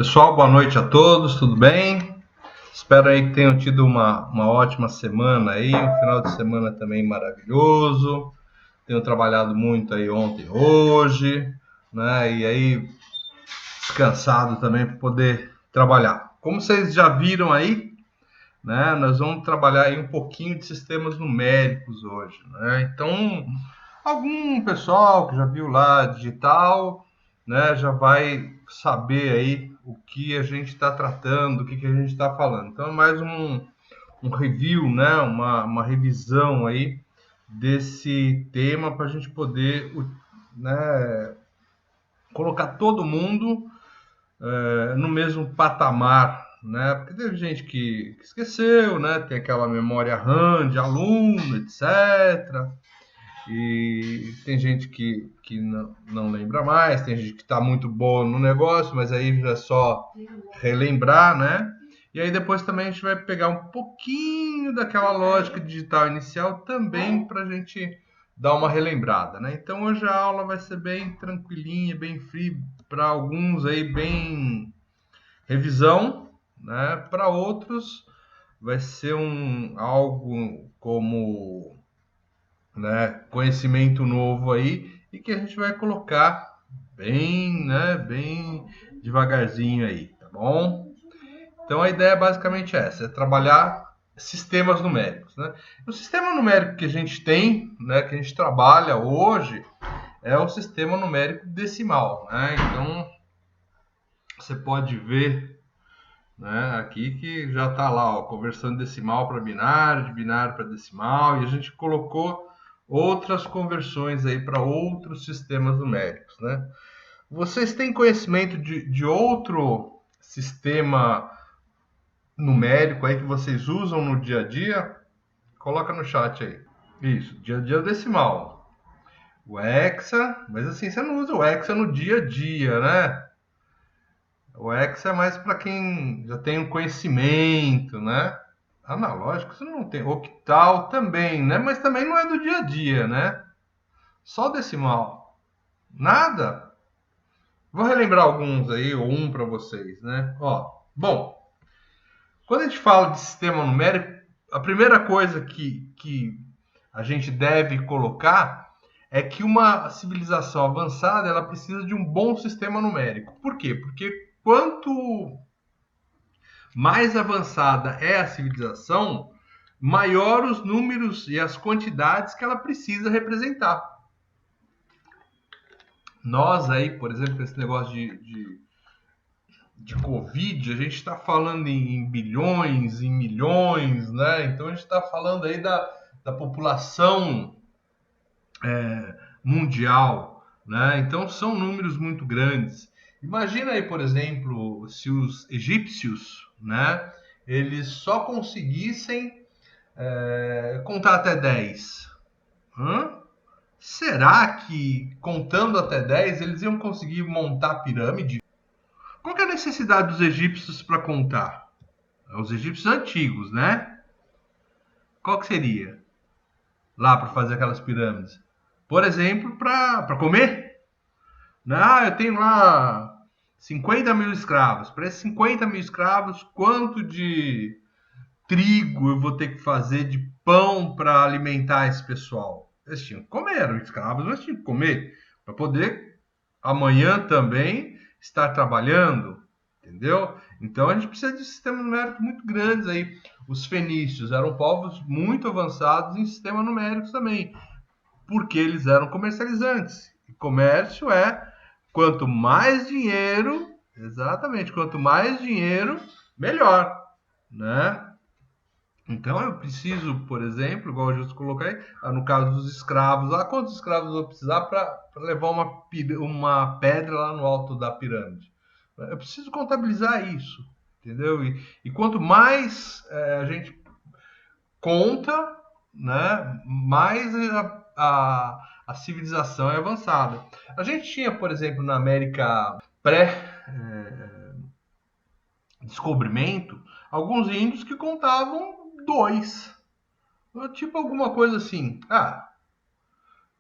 Pessoal, boa noite a todos, tudo bem? Espero aí que tenham tido uma ótima semana aí, um final de semana também maravilhoso. Tenho trabalhado muito aí ontem e hoje, né? E aí descansado também para poder trabalhar. Como vocês já viram aí, né? Nós vamos trabalhar aí um pouquinho de sistemas numéricos hoje, né? Então, algum pessoal que já viu lá digital, né, já vai saber aí o que a gente está tratando, o que a gente está falando. Então, mais um review, né, uma revisão aí desse tema para a gente poder, né, colocar todo mundo no mesmo patamar, né? Porque teve gente que esqueceu, né? Tem aquela memória RAM de aluno, etc. E tem gente que não lembra mais, tem gente que está muito boa no negócio, mas aí já é só relembrar, né? E aí depois também a gente vai pegar um pouquinho daquela lógica digital inicial também para a gente dar uma relembrada, né? Então hoje a aula vai ser bem tranquilinha, bem free, para alguns aí bem revisão, né? Para outros vai ser algo como, né, conhecimento novo aí e que a gente vai colocar bem, né, bem devagarzinho aí, tá bom? Então a ideia é basicamente essa, é trabalhar sistemas numéricos, né? O sistema numérico que a gente tem, né, que a gente trabalha hoje, é o sistema numérico decimal, né? Então você pode ver, né, aqui que já está lá, ó, conversão decimal para binário, de binário para decimal, e a gente colocou outras conversões aí para outros sistemas numéricos, né? Vocês têm conhecimento de outro sistema numérico aí que vocês usam no dia a dia? Coloca no chat aí. Isso, dia a dia decimal. O hexa, mas assim, você não usa o hexa no dia a dia, né? O hexa é mais para quem já tem um conhecimento, né? Analógico, você não tem. Octal também, né? Mas também não é do dia a dia, né? Só decimal. Nada? Vou relembrar alguns aí, ou um para vocês, né? Ó, bom, quando a gente fala de sistema numérico, a primeira coisa que a gente deve colocar é que uma civilização avançada ela precisa de um bom sistema numérico. Por quê? Porque quanto mais avançada é a civilização, maior os números e as quantidades que ela precisa representar. Nós aí, por exemplo, esse negócio de Covid, a gente está falando em bilhões, em milhões, né? Então a gente está falando aí da população mundial, né? Então são números muito grandes. Imagina aí, por exemplo, se os egípcios, né? Eles só conseguissem contar até 10. Hã? Será que contando até 10 eles iam conseguir montar a pirâmide? Qual que é a necessidade dos egípcios para contar? Os egípcios antigos, né? Qual que seria lá para fazer aquelas pirâmides? Por exemplo, para comer? Ah, eu tenho lá 50 mil escravos. Para esses 50 mil escravos, quanto de trigo eu vou ter que fazer de pão para alimentar esse pessoal? Eles tinham que comer, eram escravos, mas tinham que comer para poder amanhã também estar trabalhando, entendeu? Então a gente precisa de sistemas numéricos muito grandes aí. Os fenícios eram povos muito avançados em sistemas numéricos também, porque eles eram comercializantes. E comércio é quanto mais dinheiro, exatamente, quanto mais dinheiro, melhor, né? Então eu preciso, por exemplo, igual eu já coloquei, no caso dos escravos, lá quantos escravos eu vou precisar para levar uma pedra lá no alto da pirâmide? Eu preciso contabilizar isso, entendeu? E quanto mais a gente conta, né, mais a civilização é avançada. A gente tinha, por exemplo, na América pré-descobrimento, alguns índios que contavam dois. Tipo alguma coisa assim. Ah,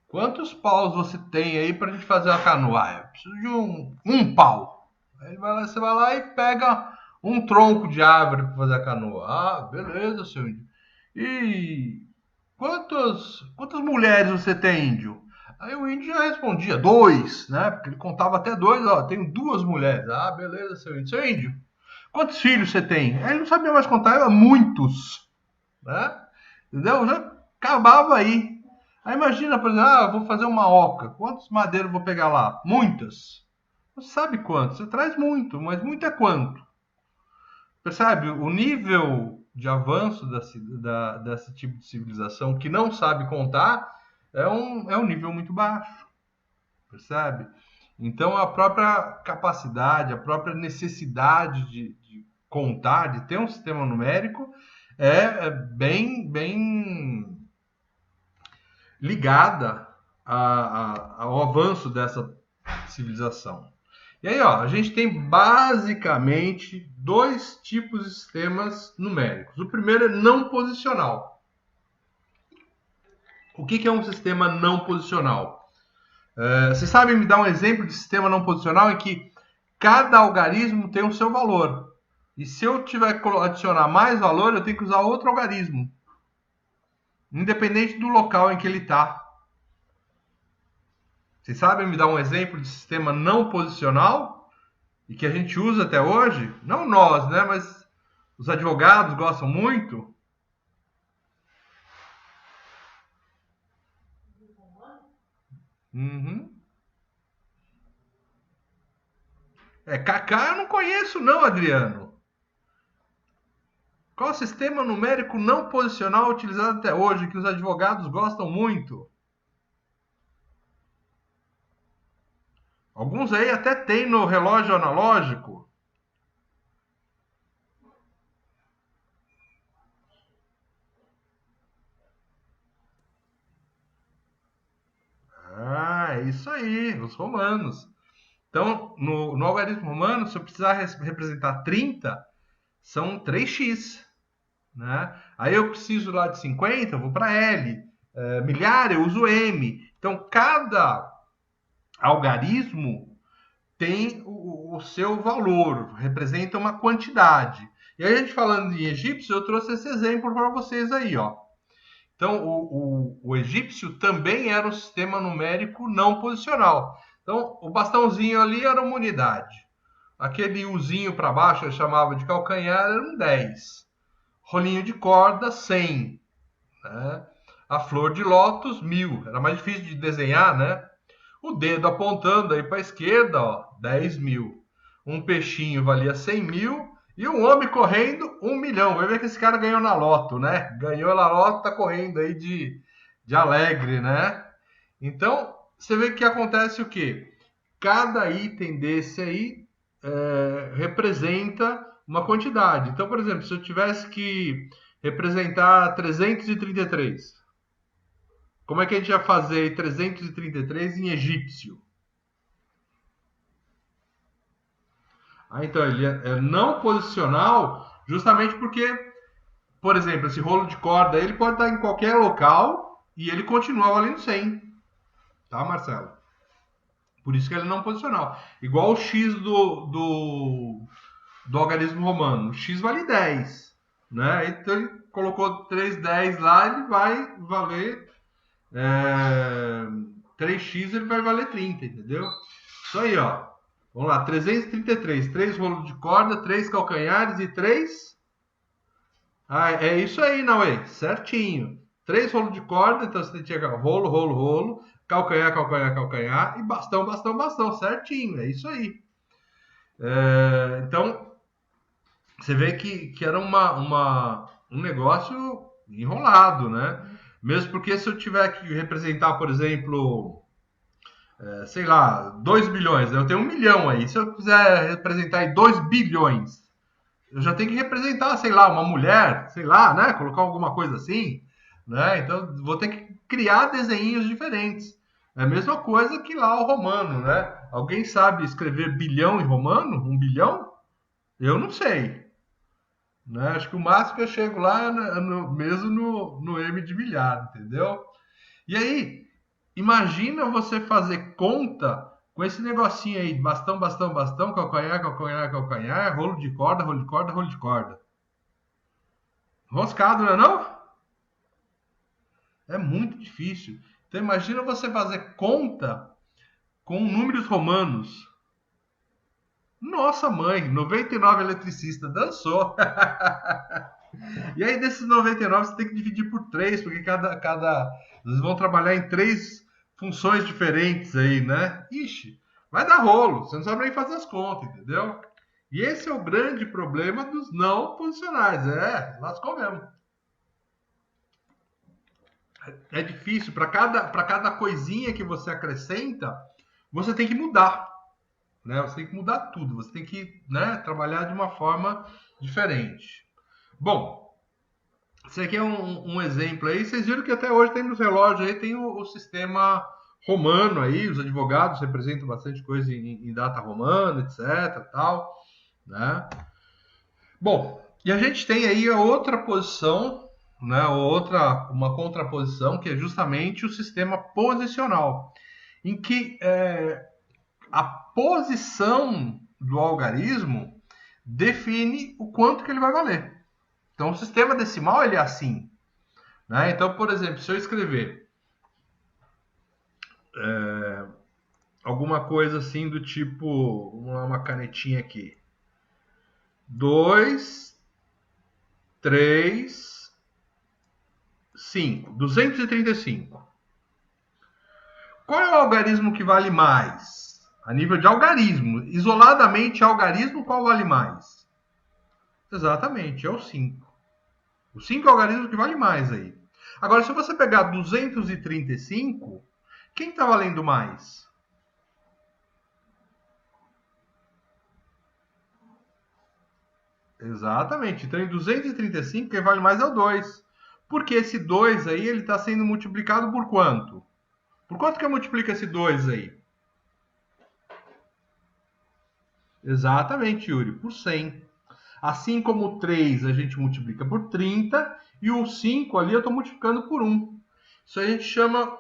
quantos paus você tem aí pra gente fazer uma canoa? Ah, eu preciso de um pau. Aí você vai lá e pega um tronco de árvore para fazer a canoa. Ah, beleza, seu índio. E quantas mulheres você tem, índio? Aí o índio já respondia, dois, né? Porque ele contava até dois, ó, tenho duas mulheres. Ah, beleza, seu índio. Seu índio, quantos filhos você tem? Aí ele não sabia mais contar, era muitos, né? Entendeu? Já acabava aí. Aí imagina, por exemplo, eu vou fazer uma oca. Quantos madeiros eu vou pegar lá? Muitas. Você sabe quanto? Você traz muito, mas muito é quanto? Percebe? O nível de avanço desse tipo de civilização que não sabe contar é um nível muito baixo, percebe? Então a própria capacidade, a própria necessidade de contar, de ter um sistema numérico, é bem ligada ao avanço dessa civilização. E aí, ó, a gente tem basicamente dois tipos de sistemas numéricos. O primeiro é não posicional. O que é um sistema não posicional? Você sabe me dar um exemplo de sistema não posicional em que cada algarismo tem o seu valor. E se eu tiver que adicionar mais valor, eu tenho que usar outro algarismo, independente do local em que ele está. Vocês sabem me dar um exemplo de sistema não posicional e que a gente usa até hoje? Não nós, né? Mas os advogados gostam muito. Uhum. KK eu não conheço, não, Adriano. Qual o sistema numérico não posicional utilizado até hoje que os advogados gostam muito? Alguns aí até tem no relógio analógico. Ah, é isso aí, os romanos. Então, no algarismo romano, se eu precisar representar 30, são 3x. Né? Aí eu preciso lá de 50, eu vou para L. Milhar, eu uso M. Então, cada algarismo tem o seu valor, representa uma quantidade. E aí, a gente falando em egípcio, eu trouxe esse exemplo para vocês aí, ó. Então, o egípcio também era um sistema numérico não posicional. Então, o bastãozinho ali era uma unidade. Aquele uzinho para baixo, eu chamava de calcanhar, era um 10. Rolinho de corda, 100. Né? A flor de lótus, 1000. Era mais difícil de desenhar, né? O dedo apontando aí para a esquerda, ó, 10.000. Um peixinho valia 100.000 e um homem correndo 1.000.000. Vai ver que esse cara ganhou na loto, né? Ganhou na loto, tá correndo aí de alegre, né? Então, você vê que acontece o quê? Cada item desse aí representa uma quantidade. Então, por exemplo, se eu tivesse que representar 333, como é que a gente ia fazer 333 em egípcio? Então, ele é não posicional justamente porque, por exemplo, esse rolo de corda ele pode estar em qualquer local e ele continua valendo 100. Tá, Marcelo? Por isso que ele é não posicional. Igual o X do algarismo romano. O X vale 10. Né? Então ele colocou 310 lá, ele vai valer 3x, ele vai valer 30, entendeu? Isso aí, ó. Vamos lá, 333. 3 rolos de corda, 3 calcanhares e 3. Ah, é isso aí, Naue. Certinho. 3 rolos de corda, então você tinha rolo, rolo, rolo, calcanhar, calcanhar, calcanhar e bastão, bastão, bastão. Certinho, é isso aí. Então, você vê que era um negócio enrolado, né? Mesmo porque se eu tiver que representar, por exemplo, sei lá, 2 bilhões, né? Eu tenho 1 milhão aí. Se eu quiser representar aí 2 bilhões, eu já tenho que representar, sei lá, uma mulher, sei lá, né? Colocar alguma coisa assim, né? Então vou ter que criar desenhos diferentes. É a mesma coisa que lá o romano, né? Alguém sabe escrever bilhão em romano? 1 bilhão? Eu não sei. Né? Acho que o máximo que eu chego lá é mesmo no M de milhar, entendeu? E aí, imagina você fazer conta com esse negocinho aí, bastão, bastão, bastão, calcanhar, calcanhar, calcanhar, rolo de corda, rolo de corda, rolo de corda. Roscado, não é não? É muito difícil. Então imagina você fazer conta com números romanos. Nossa mãe, 99 eletricista, dançou. E aí desses 99 você tem que dividir por 3, porque eles vão trabalhar em 3 funções diferentes aí, né? Ixi, vai dar rolo, você não sabe nem fazer as contas, entendeu? E esse é o grande problema dos não posicionais, lascou mesmo. É difícil, para cada coisinha que você acrescenta, você tem que mudar, né? Você tem que mudar tudo, você tem que, né, trabalhar de uma forma diferente. Bom, esse aqui é um exemplo aí. Vocês viram que até hoje tem nos relógios aí, tem o sistema romano aí, os advogados representam bastante coisa em data romana, etc, tal, né? Bom, e a gente tem aí a outra posição, né, uma contraposição, que é justamente o sistema posicional, em que a posição do algarismo define o quanto que ele vai valer. Então, o sistema decimal ele é assim, né? Então, por exemplo, se eu escrever alguma coisa assim do tipo, uma canetinha aqui, 2, 3, 5, 235. Qual é o algarismo que vale mais? A nível de algarismo. Isoladamente, algarismo, qual vale mais? Exatamente, é o 5. O 5 é o algarismo que vale mais aí. Agora, se você pegar 235, quem está valendo mais? Exatamente. Então, em 235, quem vale mais é o 2. Porque esse 2 aí, ele está sendo multiplicado por quanto? Por quanto que eu multiplico esse 2 aí? Exatamente, Yuri, por 100. Assim como o 3 a gente multiplica por 30 e o 5 ali eu estou multiplicando por 1. Isso a gente chama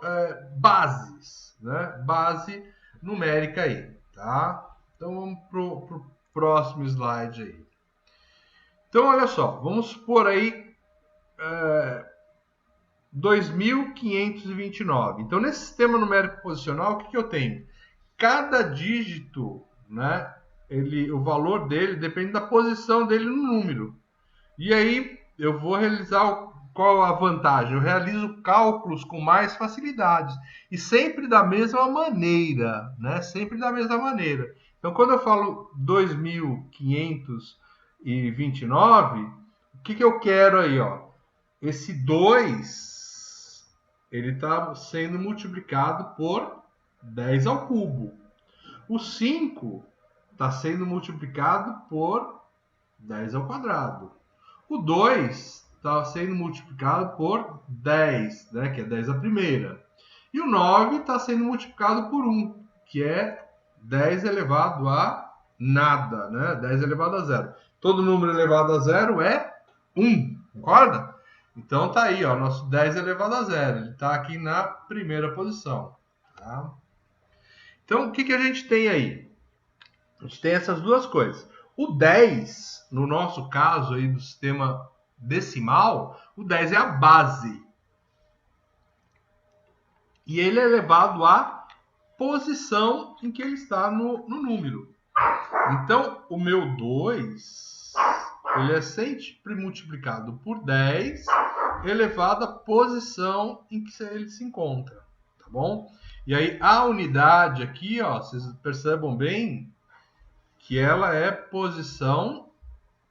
bases, né? Base numérica aí, tá? Então vamos para o próximo slide aí. Então olha só, vamos supor aí 2.529. Então nesse sistema numérico posicional, o que eu tenho? Cada dígito, né? O valor dele depende da posição dele no número. E aí eu vou realizar qual a vantagem? Eu realizo cálculos com mais facilidade e sempre da mesma maneira, né? Sempre da mesma maneira. Então, quando eu falo 2.529, o que eu quero aí, ó? Esse 2, ele está sendo multiplicado por 10 ao cubo. O 5 está sendo multiplicado por 10 ao quadrado. O 2 está sendo multiplicado por 10, né, que é 10 a primeira. E o 9 está sendo multiplicado por 1, que é 10 elevado a nada, né? 10 elevado a zero. Todo número elevado a zero é 1, concorda? Então tá aí, ó, nosso 10 elevado a zero. Ele está aqui na primeira posição. Tá? Então, o que a gente tem aí? A gente tem essas duas coisas. O 10, no nosso caso aí do sistema decimal, o 10 é a base. E ele é elevado à posição em que ele está no número. Então, o meu 2, ele é sempre multiplicado por 10, elevado à posição em que ele se encontra. Tá bom? E aí, a unidade aqui, ó, vocês percebam bem que ela é posição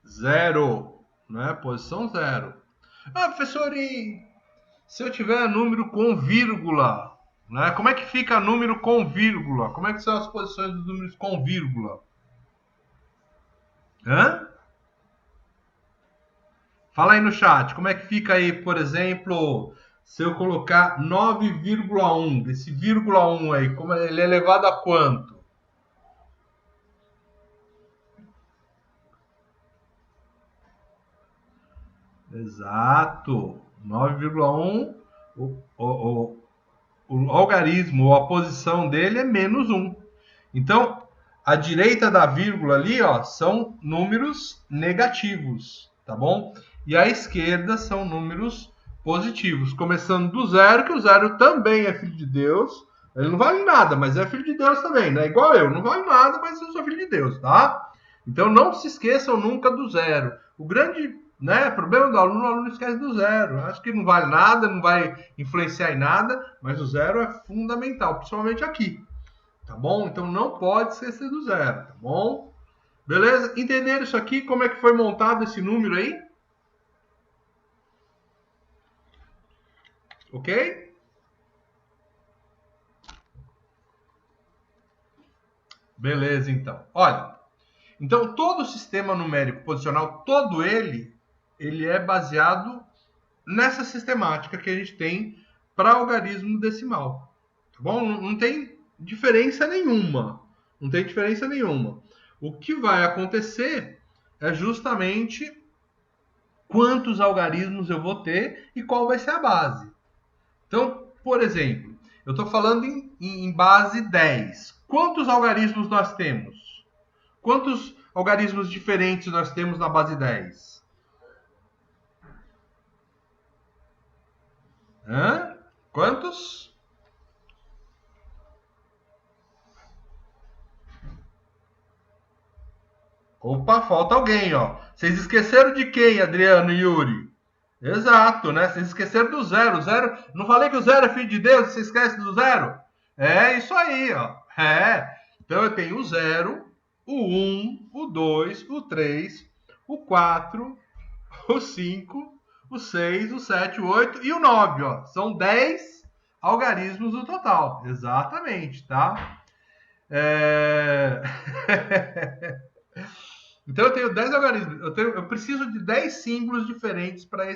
0, né? Posição 0. Ah, professor, e se eu tiver número com vírgula, né? Como é que fica número com vírgula? Como é que são as posições dos números com vírgula? Hã? Fala aí no chat, como é que fica aí, por exemplo, se eu colocar 9,1, esse vírgula 1 aí, como ele é elevado a quanto? Exato, 9,1, o algarismo, ou a posição dele é menos 1. Então, à direita da vírgula ali, ó, são números negativos, tá bom? E à esquerda são números positivos, começando do zero, que o zero também é filho de Deus. Ele não vale nada, mas é filho de Deus também, né? Igual eu, não vale nada, mas eu sou filho de Deus, tá? Então não se esqueçam nunca do zero. O grande, né, problema do aluno, o aluno esquece do zero. Acho que não vale nada, não vai influenciar em nada, mas o zero é fundamental, principalmente aqui. Tá bom? Então não pode esquecer do zero, tá bom? Beleza? Entenderam isso aqui? Como é que foi montado esse número aí? Ok? Beleza, então. Olha, então todo o sistema numérico posicional, todo ele é baseado nessa sistemática que a gente tem para algarismo decimal. Tá bom? Não tem diferença nenhuma. Não tem diferença nenhuma. O que vai acontecer é justamente quantos algarismos eu vou ter e qual vai ser a base. Então, por exemplo, eu estou falando em base 10. Quantos algarismos nós temos? Quantos algarismos diferentes nós temos na base 10? Hã? Quantos? Opa, falta alguém, ó. Vocês esqueceram de quem, Adriano e Yuri? Exato, né? Vocês esqueceram do zero. Zero. Não falei que o zero é filho de Deus? Você esquece do zero? É isso aí, ó. É. Então eu tenho o zero, o 1, o 2, o 3, o 4, o 5, o 6, o 7, o 8 e o 9, ó. São 10 algarismos no total. Exatamente, tá? É... Então eu tenho 10 algarismos. Eu preciso de 10 símbolos diferentes para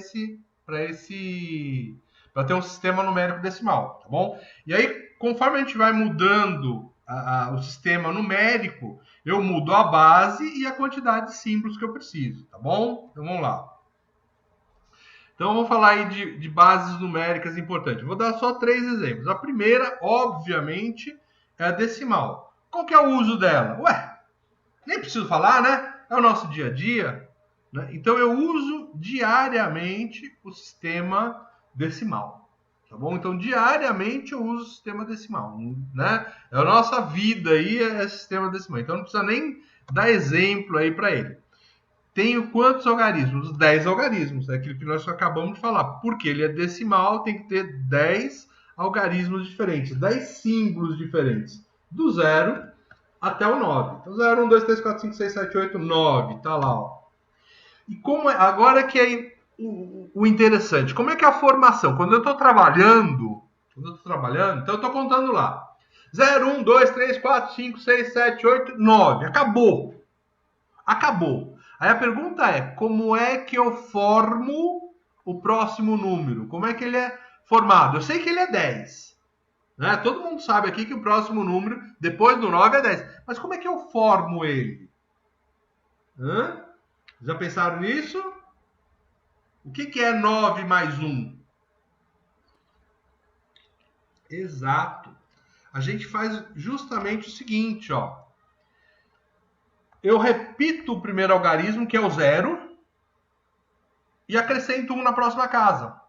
ter um sistema numérico decimal, tá bom? E aí, conforme a gente vai mudando o sistema numérico, eu mudo a base e a quantidade de símbolos que eu preciso, tá bom? Então vamos lá. Então vamos falar aí de bases numéricas importantes. Vou dar só 3 exemplos. A primeira, obviamente, é a decimal. Qual que é o uso dela? Ué, nem preciso falar, né? É o nosso dia a dia. Né? Então eu uso diariamente o sistema decimal. Tá bom? Então diariamente eu uso o sistema decimal. Né? É a nossa vida aí, é sistema decimal. Então não precisa nem dar exemplo aí para ele. Tenho quantos algarismos? 10 algarismos. É aquilo que nós acabamos de falar. Porque ele é decimal, tem que ter 10 algarismos diferentes, 10 símbolos diferentes. Do zero até o 9. Então, 0, 1, 2, 3, 4, 5, 6, 7, 8, 9. Tá lá, ó. E como é, agora que é o interessante, como é que é a formação? Quando eu estou trabalhando, então eu estou contando lá. 0, 1, 2, 3, 4, 5, 6, 7, 8, 9. Acabou. Acabou. Aí a pergunta é, como é que eu formo o próximo número? Como é que ele é formado? Eu sei que ele é 10. Né? Todo mundo sabe aqui que o próximo número, depois do 9, é 10. Mas como é que eu formo ele? Hã? Já pensaram nisso? O que é 9 mais 1? Exato. A gente faz justamente o seguinte, ó. Eu repito o primeiro algarismo, que é o 0, e acrescento 1 na próxima casa.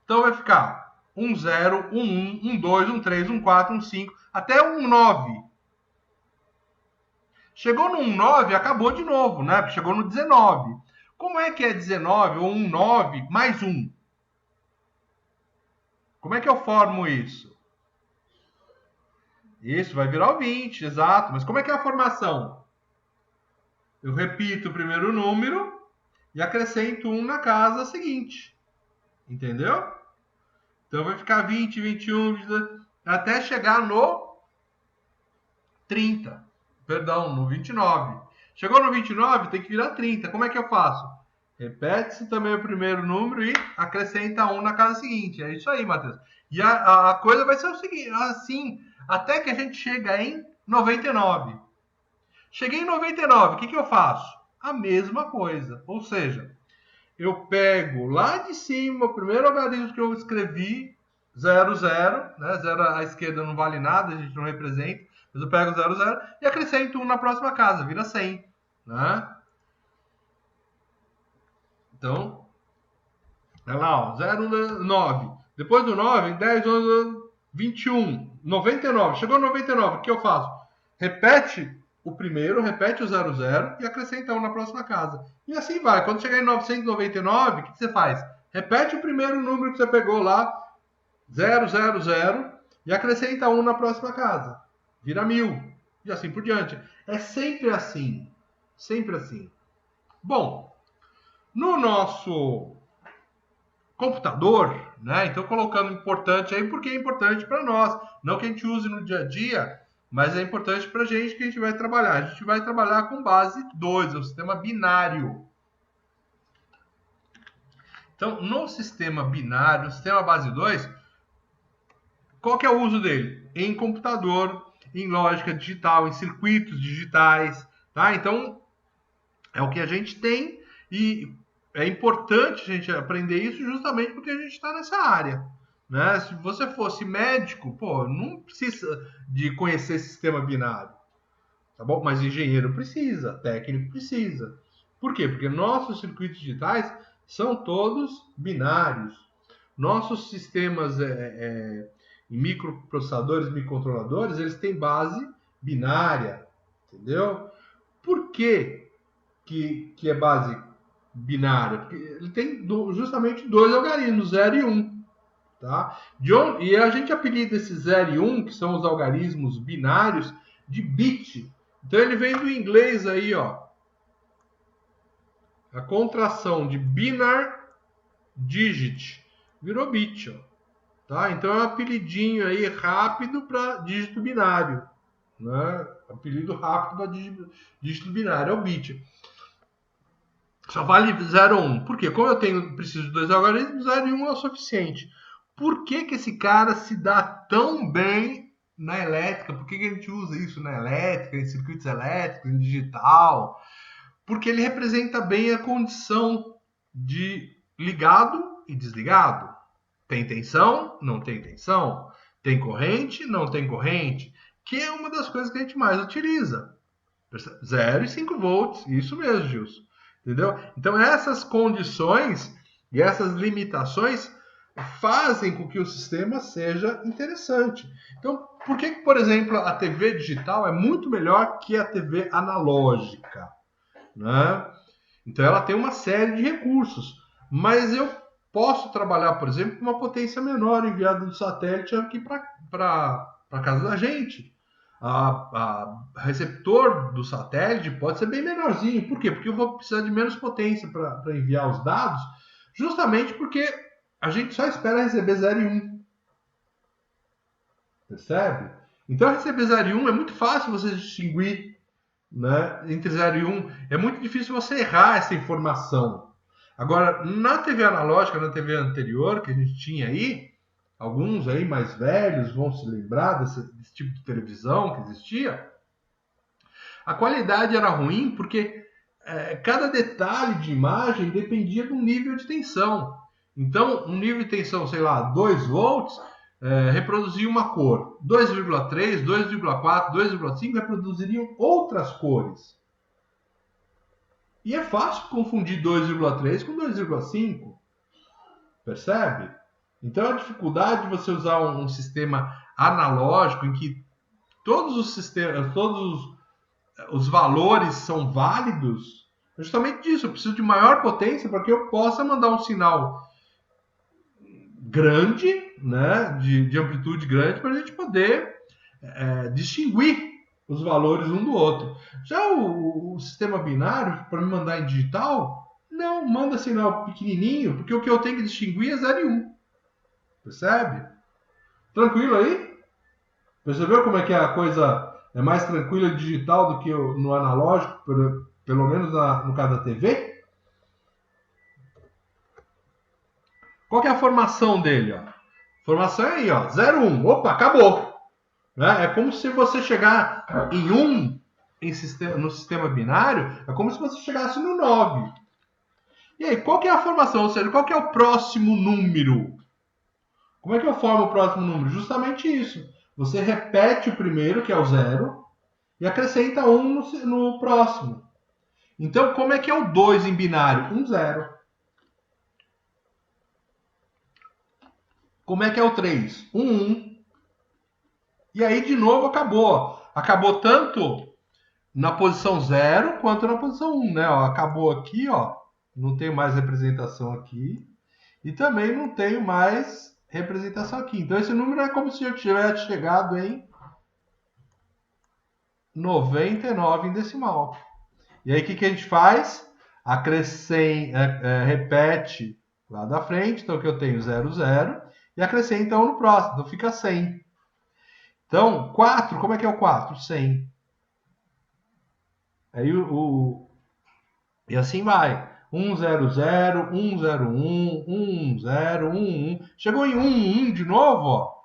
Então vai ficar 1, 0, 1, 1, 1, 2, 1, 3, 1, 4, 1, 5, até 1, 9. Chegou no 9, acabou de novo, né? Porque chegou no 19. Como é que é 19 ou 9 mais 1? Como é que eu formo isso? Isso vai virar o 20, exato. Mas como é que é a formação? Eu repito o primeiro número e acrescento 1 na casa seguinte. Entendeu? Então vai ficar 20, 21, 22, até chegar no 30. Perdão, no 29. Chegou no 29, tem que virar 30. Como é que eu faço? Repete-se também o primeiro número e acrescenta 1 na casa seguinte. É isso aí, Matheus. E a coisa vai ser o seguinte, assim, até que a gente chega em 99. Cheguei em 99, o que eu faço? A mesma coisa. Ou seja, eu pego lá de cima o primeiro algarismo que eu escrevi, 00, né? 0 à esquerda não vale nada, a gente não representa. Eu pego 0, 0 e acrescento 1 na próxima casa, vira 100. Né? Então, olha lá, ó, 0, 9. Depois do 9, 10, 11, 21, 99. Chegou 99, o que eu faço? Repete o primeiro, repete o 00 e acrescenta 1 na próxima casa. E assim vai. Quando chegar em 999, o que você faz? Repete o primeiro número que você pegou lá, 000, e acrescenta 1 na próxima casa. Vira 1000. E assim por diante. É sempre assim. Sempre assim. Bom, no nosso computador, né? Então colocando importante aí porque é importante para nós, não que a gente use no dia a dia, mas é importante para a gente que a gente vai trabalhar. A gente vai trabalhar com base 2, é um sistema binário. Então, no sistema binário, no sistema base 2, qual que é o uso dele? Em computador, em lógica digital, em circuitos digitais, tá? Então, é o que a gente tem e é importante a gente aprender isso justamente porque a gente está nessa área. Né? Se você fosse médico, pô, não precisa de conhecer sistema binário, tá bom? Mas engenheiro precisa, técnico precisa. Por quê? Porque nossos circuitos digitais são todos binários. Nossos sistemas microprocessadores, microcontroladores, eles têm base binária, entendeu? Por quê que é base binária? Porque ele tem justamente dois algarismos, 0 e 1. Tá? E a gente apelida esses 0 e 1, que são os algarismos binários, de bit. Então ele vem do inglês aí, ó. A contração de binar digit. Virou bit, ó. Tá? Então é um apelidinho aí rápido para dígito binário. Né? Apelido rápido para dígito binário, é o bit. Só vale 0 ou 1. Por quê? Como eu preciso de dois algarismos, 0 e 1 é o suficiente. Por que esse cara se dá tão bem na elétrica? Por que a gente usa isso na elétrica, em circuitos elétricos, em digital? Porque ele representa bem a condição de ligado e desligado. Tem tensão, não tem tensão. Tem corrente, não tem corrente. Que é uma das coisas que a gente mais utiliza. 0 e 5 volts, isso mesmo, Gilson. Entendeu? Então essas condições e essas limitações fazem com que o sistema seja interessante. Então, por que, por exemplo, a TV digital é muito melhor que a TV analógica? Né? Então ela tem uma série de recursos, mas eu posso trabalhar, por exemplo, com uma potência menor enviada do satélite aqui para a casa da gente. A receptor do satélite pode ser bem menorzinho. Por quê? Porque eu vou precisar de menos potência para enviar os dados, justamente porque a gente só espera receber 0 e 1. Percebe? Então, receber 0 e 1 é muito fácil você distinguir, né, entre 0 e 1. É muito difícil você errar essa informação. Agora, na TV analógica, na TV anterior que a gente tinha aí, alguns aí mais velhos vão se lembrar desse tipo de televisão que existia. A qualidade era ruim porque cada detalhe de imagem dependia do nível de tensão. Então, um nível de tensão, sei lá, 2 volts, reproduzia uma cor. 2,3, 2,4, 2,5 reproduziriam outras cores. E é fácil confundir 2,3 com 2,5. Percebe? Então, a dificuldade de você usar um sistema analógico em que todos os sistemas, todos os valores são válidos, é justamente disso. Eu preciso de maior potência para que eu possa mandar um sinal grande, né, de amplitude grande, para a gente poder distinguir os valores um do outro. Já o sistema binário, para me mandar em digital, não, manda sinal pequenininho, porque o que eu tenho que distinguir é 0 e 1. Percebe? Tranquilo aí? Percebeu como é que a coisa é mais tranquila digital do que no analógico, pelo menos no caso da TV? Qual que é a formação dele? Ó? Formação é aí, ó, 0, 1. Opa, acabou. Né? É como se você chegar em 1 no sistema binário, é como se você chegasse no 9. E aí, qual que é a formação? Ou seja, qual que é o próximo número? Como é que eu formo o próximo número? Justamente isso. Você repete o primeiro, que é o 0, e acrescenta 1 no próximo. Então, como é que é o 2 em binário? 1, 0. Como é que é o 3? 1, 1. E aí, de novo, acabou. Acabou tanto na posição 0 quanto na posição 1, né? Ó, acabou aqui, ó. Não tem mais representação aqui. E também não tenho mais representação aqui. Então, esse número é como se eu tivesse chegado em 99 em decimal. E aí, o que a gente faz? Repete lá da frente. Então, que eu tenho 0, 0. E acrescenta 1 no próximo. Então, fica 100. Então, 4, como é que é o 4? 100. Aí, e assim vai. 100, 101, 10, 11. Chegou em 11 de novo, ó.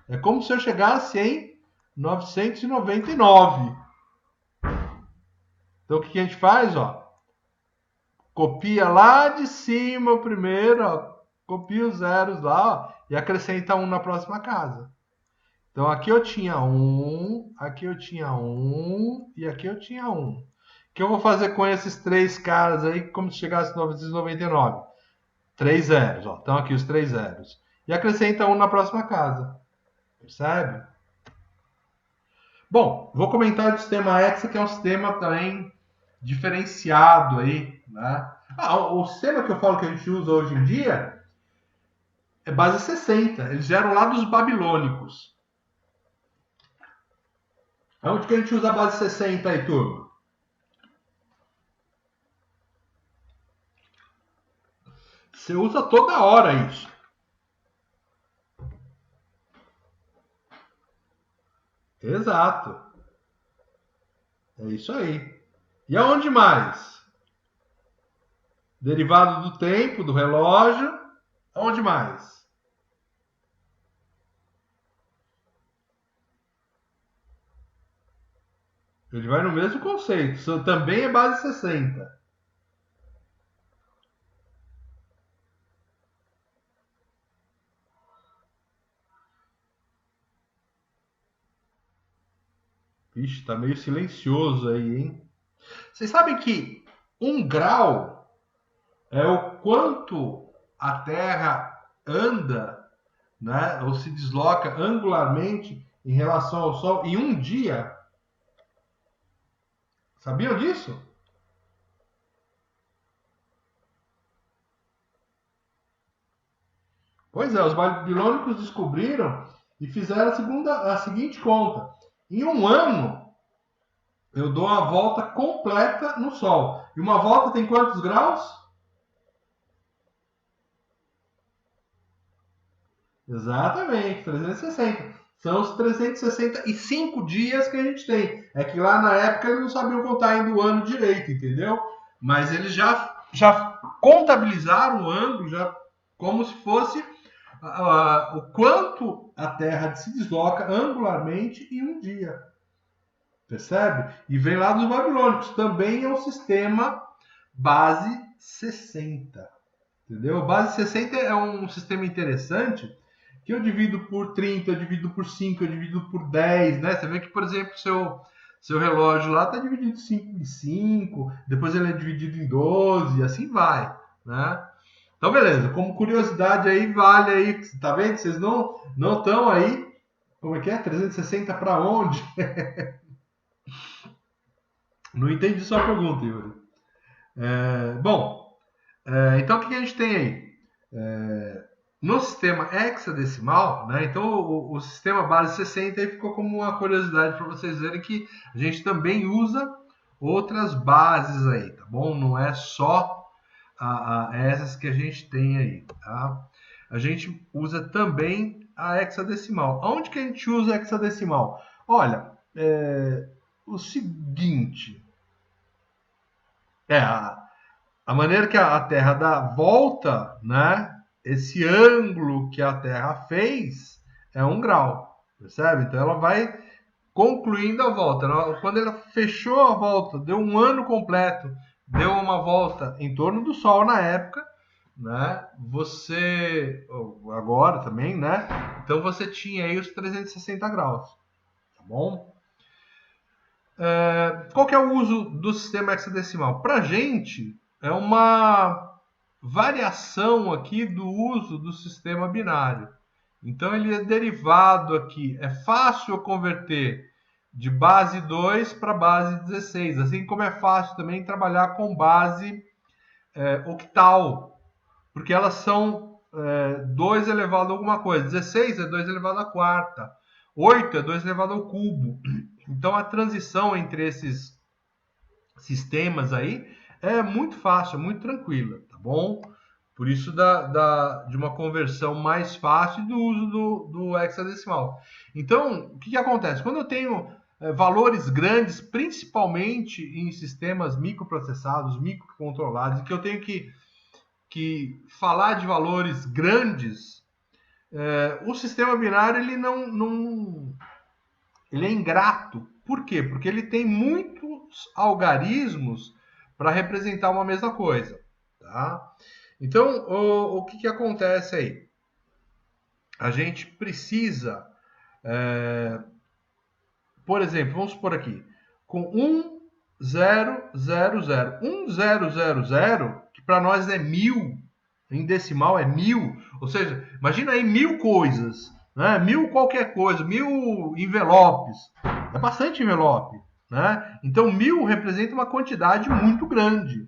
É como se eu chegasse em 999. Então, o que a gente faz, ó? Copia lá de cima o primeiro, ó. Copia os zeros lá, ó, e acrescenta 1 na próxima casa. Então, aqui eu tinha 1, aqui eu tinha 1 e aqui eu tinha 1. O que eu vou fazer com esses três caras aí, como se chegasse em 999? 3 zeros, ó. Estão aqui os 3 zeros. E acrescenta 1 na próxima casa. Percebe? Bom, vou comentar do sistema Hexa, que é um sistema também diferenciado aí, né? O sistema que eu falo que a gente usa hoje em dia é base 60. Eles vieram lá dos babilônicos. Onde que a gente usa a base 60 aí, turma? Você usa toda hora isso. Exato. É isso aí. E aonde mais? Derivado do tempo, do relógio. Aonde mais? Ele vai no mesmo conceito. Também é base 60. Vixe, tá meio silencioso aí, hein? Vocês sabem que 1 grau é o quanto a Terra anda, né, ou se desloca angularmente em relação ao Sol em um dia? Sabiam disso? Pois é, os babilônicos descobriram e fizeram a seguinte conta. Em um ano, eu dou a volta completa no Sol. E uma volta tem quantos graus? Exatamente, 360. São os 365 dias que a gente tem. É que lá na época eles não sabiam contar ainda o ano direito, entendeu? Mas eles já contabilizaram o ano já como se fosse o quanto a Terra se desloca angularmente em um dia. Percebe? E vem lá dos babilônicos. Também é um sistema base 60. Entendeu? Base 60 é um sistema interessante que eu divido por 30, eu divido por 5, eu divido por 10, né? Você vê que, por exemplo, seu relógio lá está dividido 5 em 5, depois ele é dividido em 12, e assim vai, né? Então, beleza. Como curiosidade aí, vale aí, tá vendo? Vocês não estão aí, como é que é? 360 para onde? Não entendi sua pergunta, Yuri. Bom, então o que a gente tem aí? No sistema hexadecimal, né? Então o sistema base 60 aí ficou como uma curiosidade para vocês verem que a gente também usa outras bases aí, tá bom? Não é só essas que a gente tem aí, tá? A gente usa também a hexadecimal. Onde que a gente usa a hexadecimal? Olha, o seguinte, a maneira que a Terra dá volta, né? Esse ângulo que a Terra fez é 1 grau, percebe? Então ela vai concluindo a volta. Quando ela fechou a volta, deu um ano completo, deu uma volta em torno do Sol na época, né? Você agora também, né? Então você tinha aí os 360 graus, tá bom? Qual que é o uso do sistema hexadecimal? Para a gente é uma variação aqui do uso do sistema binário. Então ele é derivado aqui. É fácil converter de base 2 para base 16, assim como é fácil também trabalhar com base octal, porque elas são 2 elevado a alguma coisa. 16 é 2 elevado à quarta. 8 é 2 elevado ao cubo. Então a transição entre esses sistemas aí é muito fácil, é muito tranquila, tá bom? Por isso de uma conversão mais fácil do uso do hexadecimal. Então, o que acontece? Quando eu tenho valores grandes, principalmente em sistemas microprocessados, microcontrolados, e que eu tenho que falar de valores grandes, o sistema binário ele não ele é ingrato. Por quê? Porque ele tem muitos algarismos para representar uma mesma coisa. Tá? Então, o que acontece aí? A gente precisa, por exemplo, vamos supor aqui, com 1, 0, 0, 0. 1, 0, 0, 0, que para nós é 1000, em decimal é 1000, ou seja, imagina aí 1000 coisas, né? 1000 qualquer coisa, 1000 envelopes, é bastante envelope, né? Então 1000 representa uma quantidade muito grande.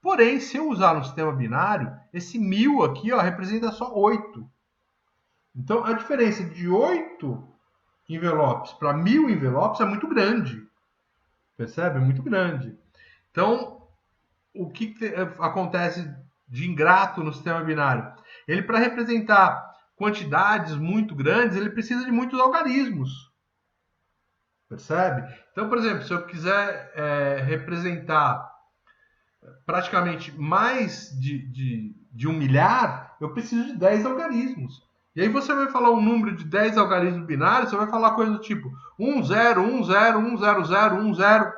Porém, se eu usar no sistema binário, esse 1000 aqui ó, representa só 8. Então a diferença de 8 envelopes para 1000 envelopes é muito grande, percebe? É muito grande. Então, o que acontece de ingrato no sistema binário? Ele, para representar quantidades muito grandes, ele precisa de muitos algarismos. Percebe? Então, por exemplo, se eu quiser representar praticamente mais de 1 milhar, eu preciso de 10 algarismos. E aí você vai falar um número de 10 algarismos binários, você vai falar coisa do tipo 1, 0, 1, 0, 1, 0, 0, 1, 0.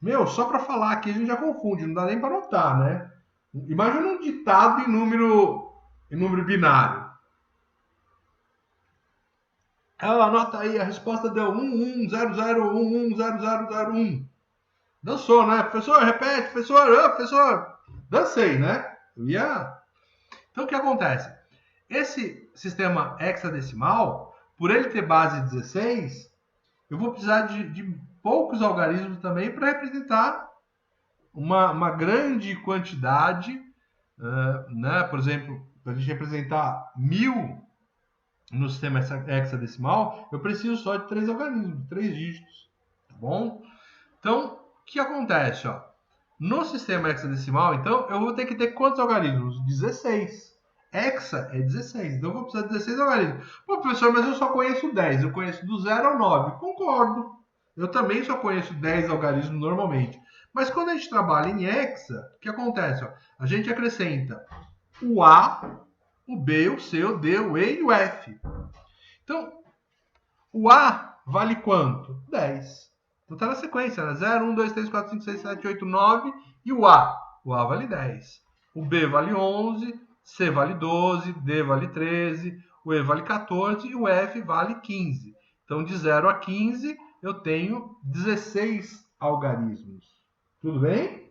Meu, só para falar aqui a gente já confunde, não dá nem para notar, né? Imagina um ditado em número binário. Ela anota aí, a resposta deu 1, 1, 0, 0, 1, 1, 0, 0, 0, 1. Dançou, né? Professor, repete, professor, professor. Dancei, né? Então, o que acontece? Esse sistema hexadecimal, por ele ter base 16, eu vou precisar de poucos algarismos também para representar uma grande quantidade, né? Por exemplo, para a gente representar 1000 no sistema hexadecimal, eu preciso só de 3 algarismos, 3 dígitos, tá bom? Então, o que acontece? Ó? No sistema hexadecimal, então, eu vou ter que ter quantos algarismos? 16. Hexa é 16, então eu vou precisar de 16 algarismos. Pô, professor, mas eu só conheço 10, eu conheço do 0 ao 9. Concordo. Eu também só conheço 10 algarismos normalmente. Mas quando a gente trabalha em hexa, o que acontece? Ó? A gente acrescenta o A, o B, o C, o D, o E e o F. Então, o A vale quanto? 10. Então tá na sequência, né? 0, 1, 2, 3, 4, 5, 6, 7, 8, 9 e o A. O A vale 10. O B vale 11, C vale 12, D vale 13, o E vale 14 e o F vale 15. Então de 0 a 15 eu tenho 16 algarismos. Tudo bem?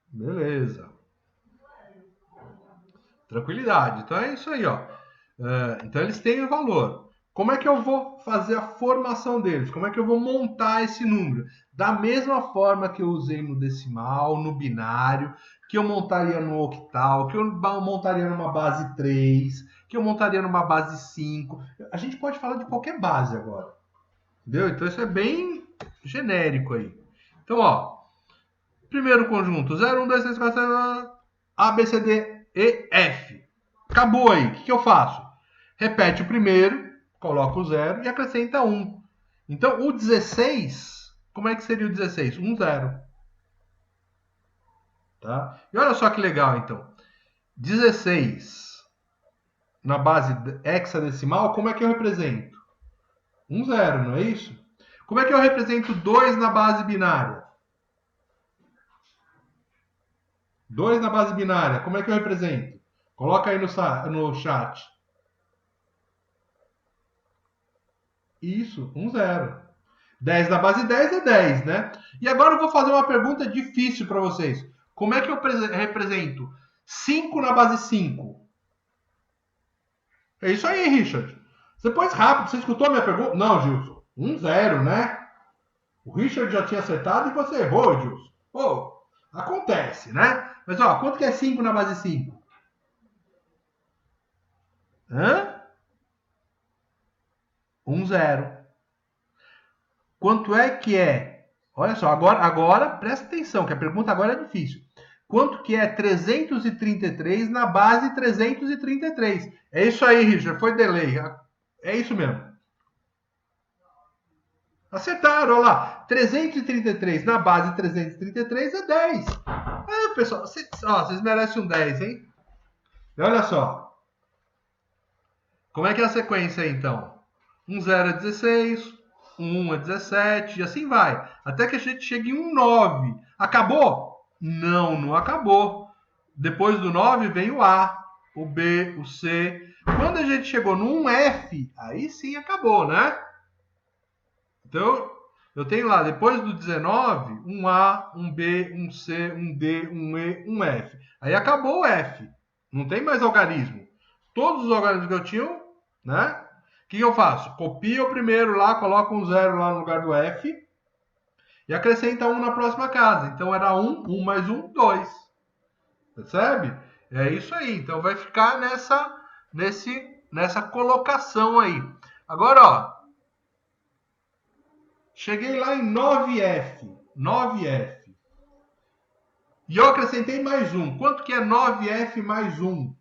Beleza. Tranquilidade. Então é isso aí, ó. Então eles têm o valor. Como é que eu vou fazer a formação deles? Como é que eu vou montar esse número? Da mesma forma que eu usei no decimal, no binário, que eu montaria no octal, que eu montaria numa base 3, que eu montaria numa base 5. A gente pode falar de qualquer base agora. Entendeu? Então isso é bem genérico aí. Então, ó, primeiro conjunto, 0, 1, 2, 3, 4, 5, A, B, C, D, E, F. Acabou aí. O que eu faço? Repete o primeiro, coloca o 0 e acrescenta 1. Então, o 16, como é que seria o 16? 1, 0. Tá? E olha só que legal, então. 16 na base hexadecimal, como é que eu represento? 1, 0, não é isso? Como é que eu represento 2 na base binária? 2 na base binária, como é que eu represento? Coloca aí no chat. Isso, 1, 0. 10 na base 10 é 10, né? E agora eu vou fazer uma pergunta difícil para vocês. Como é que eu represento 5 na base 5? É isso aí, Richard. Você pôs rápido. Você escutou a minha pergunta? Não, Gilson. 1, 0, né? O Richard já tinha acertado e você errou, Gilson. Pô, acontece, né? Mas, ó, quanto que é 5 na base 5? Hã? 1, 0. Quanto é que é? Olha só, agora presta atenção, que a pergunta agora é difícil. Quanto que é 333 na base 333? É isso aí, Richard, foi delay. É isso mesmo. Acertaram, olha lá. 333 na base 333 é 10. Ah, pessoal, vocês merecem um 10, hein? E olha só. Como é que é a sequência aí, então? 1, 0 é 16, 1 é 17, e assim vai. Até que a gente chegue em um 9. Acabou? Não, não acabou. Depois do 9 vem o A, o B, o C. Quando a gente chegou no 1F, aí sim acabou, né? Então, eu tenho lá, depois do 19, um A, um B, um C, um D, um E, um F. Aí acabou o F. Não tem mais algarismo. Todos os algarismos que eu tinha, né? O que eu faço? Copio o primeiro lá, coloco um zero lá no lugar do F e acrescenta um na próxima casa. Então era 1 mais 1, 2. Percebe? É isso aí. Então vai ficar nessa colocação aí. Agora, ó, cheguei lá em 9F. 9F. E eu acrescentei mais um. Quanto que é 9F mais 1?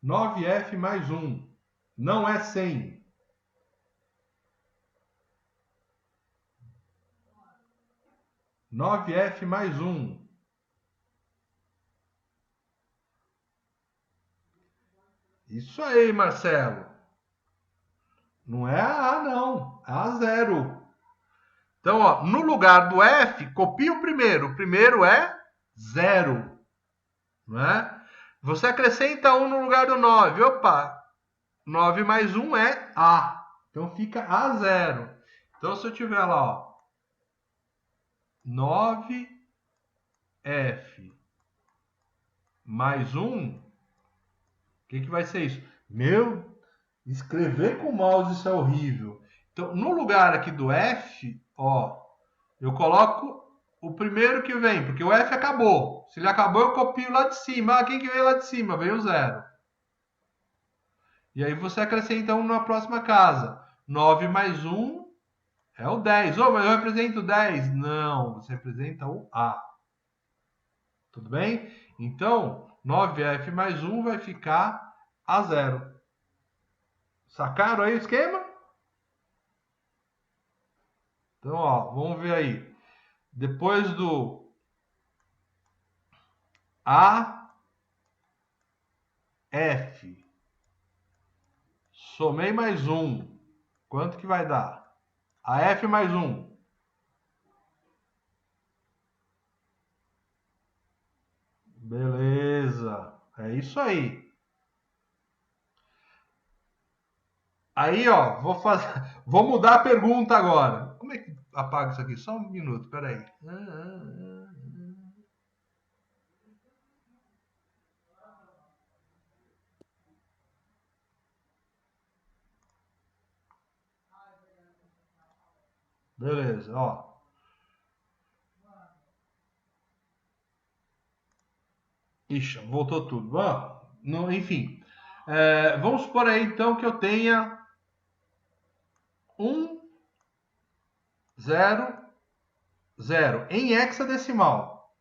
9F mais 1. Não é 100. 9F mais 1. Isso aí, Marcelo. Não é a A, não. É a 0. Então, ó, no lugar do F, copia o primeiro. O primeiro é 0. Não é? Você acrescenta 1 no lugar do 9. Opa, 9 mais 1 é A. Então fica A0. Então, se eu tiver lá, ó, 9F mais 1, o que vai ser isso? Meu, escrever com o mouse isso é horrível. Então, no lugar aqui do F, ó, eu coloco o primeiro que vem, porque o F acabou. Se ele acabou, eu copio lá de cima. Ah, quem que veio lá de cima? Veio o 0. E aí você acrescenta 1 na próxima casa. 9 mais 1 é o 10. Oh, mas eu represento 10. Não, você representa o A. Tudo bem? Então, 9F mais 1 vai ficar a 0. Sacaram aí o esquema? Então, ó, vamos ver aí. Depois do A, F, somei mais 1. Quanto que vai dar? A F mais 1. Beleza. É isso aí. Aí, ó, vou mudar a pergunta agora. Como é que apaga isso aqui? Só um minuto, peraí. Beleza, ó. Ixi, voltou tudo. Bom, enfim. Vamos supor aí, então, que eu tenha 1, 0, 0 em hexadecimal.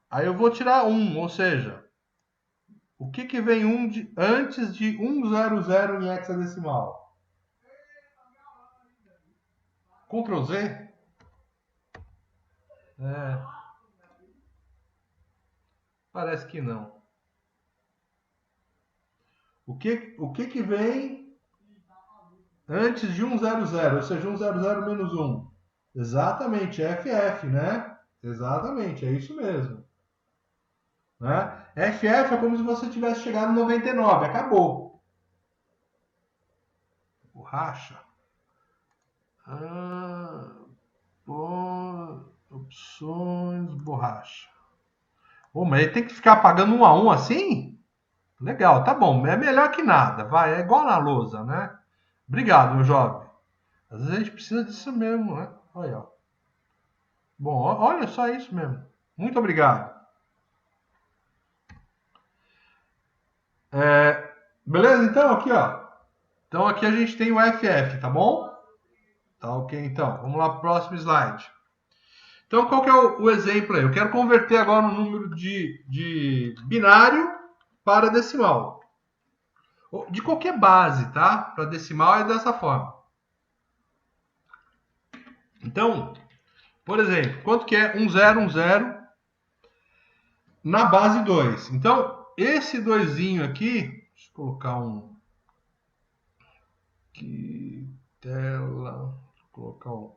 Aí eu vou tirar 1, ou seja, o que vem antes de 100 em hexadecimal? Ctrl Z? Parece que não. O que vem antes de 100? Ou seja, 100 menos 1. Exatamente, FF, né? Exatamente, é isso mesmo. Né? FF é como se você tivesse chegado no 99, acabou. Borracha. Opções, borracha. Pô, mas ele tem que ficar pagando um a um assim? Legal, tá bom. É melhor que nada, vai. É igual na lousa, né? Obrigado, meu jovem. Às vezes a gente precisa disso mesmo, né? Olha, ó. Bom, olha só isso mesmo. Muito obrigado. Beleza? Então, aqui, ó. Então, aqui a gente tem o FF, tá bom? Tá ok, então. Vamos lá para o próximo slide. Então, qual que é o exemplo aí? Eu quero converter agora um número de binário para decimal. De qualquer base, tá? Para decimal é dessa forma. Então, por exemplo, quanto que é 1010 na base 2? Então, esse doisinho aqui, deixa eu colocar um aqui, tela, deixa eu colocar um.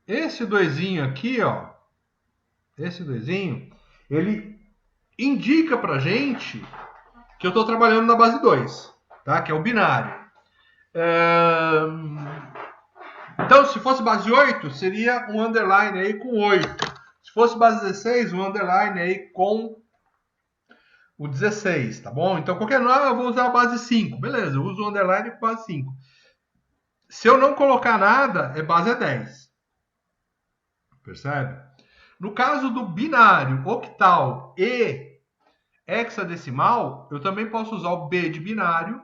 Esse doisinho aqui, ó, esse doisinho, ele indica pra gente que eu estou trabalhando na base 2, tá? Que é o binário. Então, se fosse base 8, seria um underline aí com 8. Se fosse base 16, um underline aí com o 16, tá bom? Então, qualquer nome eu vou usar a base 5. Beleza, eu uso o underline com base 5. Se eu não colocar nada, é base 10. Percebe? No caso do binário, octal e hexadecimal, eu também posso usar o B de binário,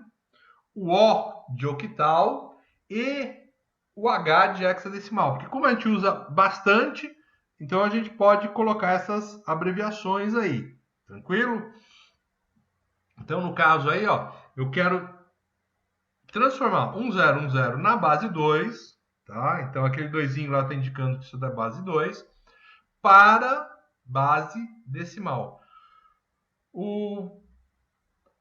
o O de octal e o H de hexadecimal. Porque como a gente usa bastante, então a gente pode colocar essas abreviações aí. Tranquilo? Então, no caso aí, ó, eu quero transformar 1010 na base 2, tá? Então, aquele doisinho lá está indicando que isso é da base 2, para base decimal.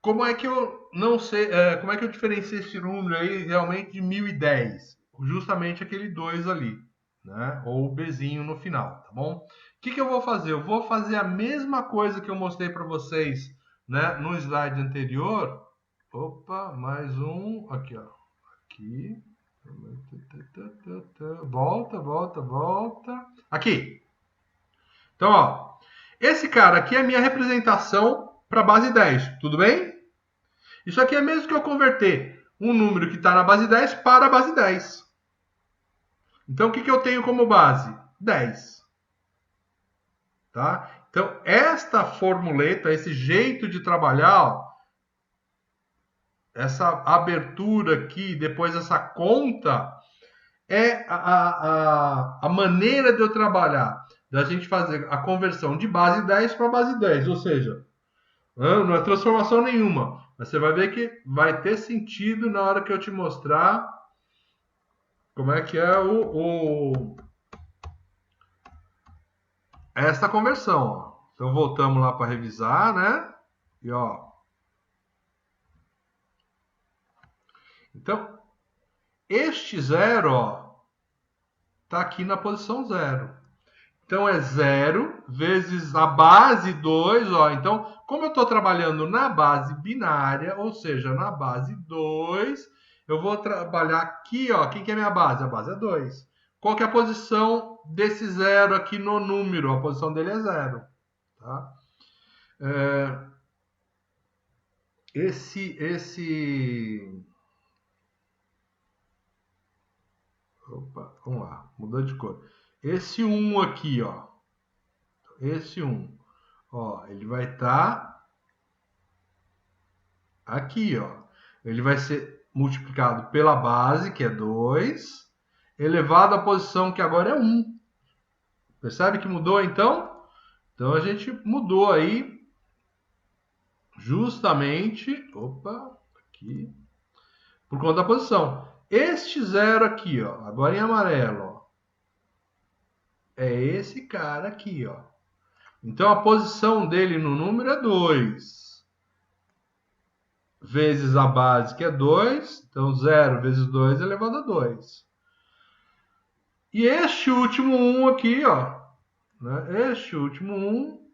Como é que eu não sei, como é que eu diferencio esse número aí realmente de 1010? Justamente aquele 2 ali, né? Ou o Bzinho no final, tá bom? O que eu vou fazer? Eu vou fazer a mesma coisa que eu mostrei para vocês, né, no slide anterior. Opa, mais um, aqui, ó. Aqui. Volta, volta, volta. Aqui. Então, ó, esse cara aqui é a minha representação para base 10, tudo bem? Isso aqui é mesmo que eu converter um número que está na base 10 para a base 10. Então, o que eu tenho como base? 10. Tá? Então, esta formuleta, esse jeito de trabalhar, ó, essa abertura aqui, depois essa conta, é a maneira de eu trabalhar, da gente fazer a conversão de base 10 para base 10. Ou seja, não é transformação nenhuma. Mas você vai ver que vai ter sentido na hora que eu te mostrar como é que é essa conversão. Ó. Então voltamos lá para revisar, né? E ó. Então, este zero, ó, tá aqui na posição zero. Então é 0 vezes a base 2, ó. Então, como eu estou trabalhando na base binária, ou seja, na base 2, eu vou trabalhar aqui, ó. Quem que é a minha base? A base é 2. Qual que é a posição desse zero aqui no número? A posição dele é 0. Tá? Esse... Opa, vamos lá. Mudou de cor. Esse 1 aqui, ó. Esse 1. Ó, ele vai estar aqui, ó. Ele vai ser multiplicado pela base, que é 2, elevado à posição que agora é 1. Percebe que mudou, então? Então, a gente mudou aí justamente... Opa, aqui. Por conta da posição. Este zero aqui, ó, agora em amarelo, ó, é esse cara aqui, ó. Então, a posição dele no número é 2. Vezes a base, que é 2. Então, 0 vezes 2 elevado a 2. E este último 1 aqui, ó, né? Este último 1,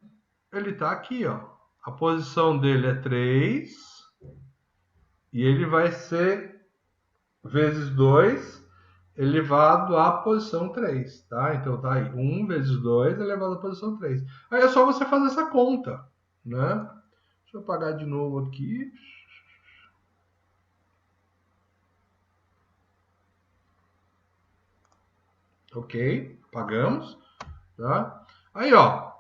ele está aqui, ó. A posição dele é 3 e ele vai ser vezes 2 elevado à posição 3, tá? Então tá aí, 1 vezes 2 elevado à posição 3. Aí é só você fazer essa conta, né? Deixa eu apagar de novo aqui. Ok, apagamos, tá? Aí, ó,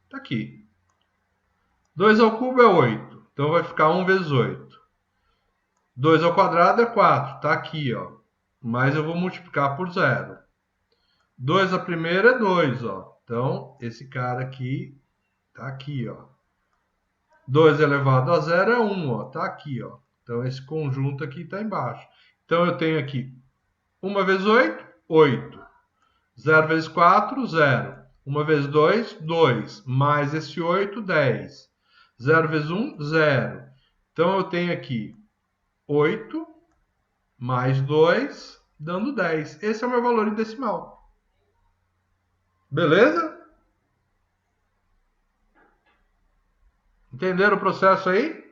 tá aqui. 2 ao cubo é 8, então vai ficar 1 vezes 8. 2 ao quadrado é 4, tá aqui, ó. Mas eu vou multiplicar por 0. 2 a primeira é 2, ó. Então, esse cara aqui tá aqui, ó. 2 elevado a 0 é 1, ó. Tá aqui, ó. Então, esse conjunto aqui tá embaixo. Então, eu tenho aqui 1 vezes 8, 8. 0 vezes 4, 0. 1 vezes 2, 2. Mais esse 8, 10. 0 vezes 1, 0. Então, eu tenho aqui 8 mais 2, dando 10. Esse é o meu valor em decimal. Beleza? Entenderam o processo aí?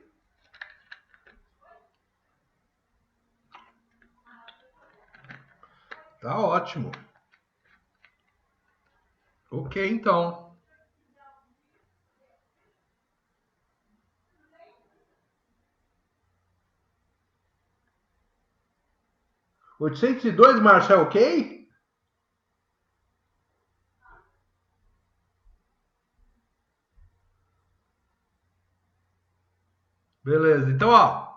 Tá ótimo. Ok, então. $802, Márcio, é ok? Beleza. Então, ó.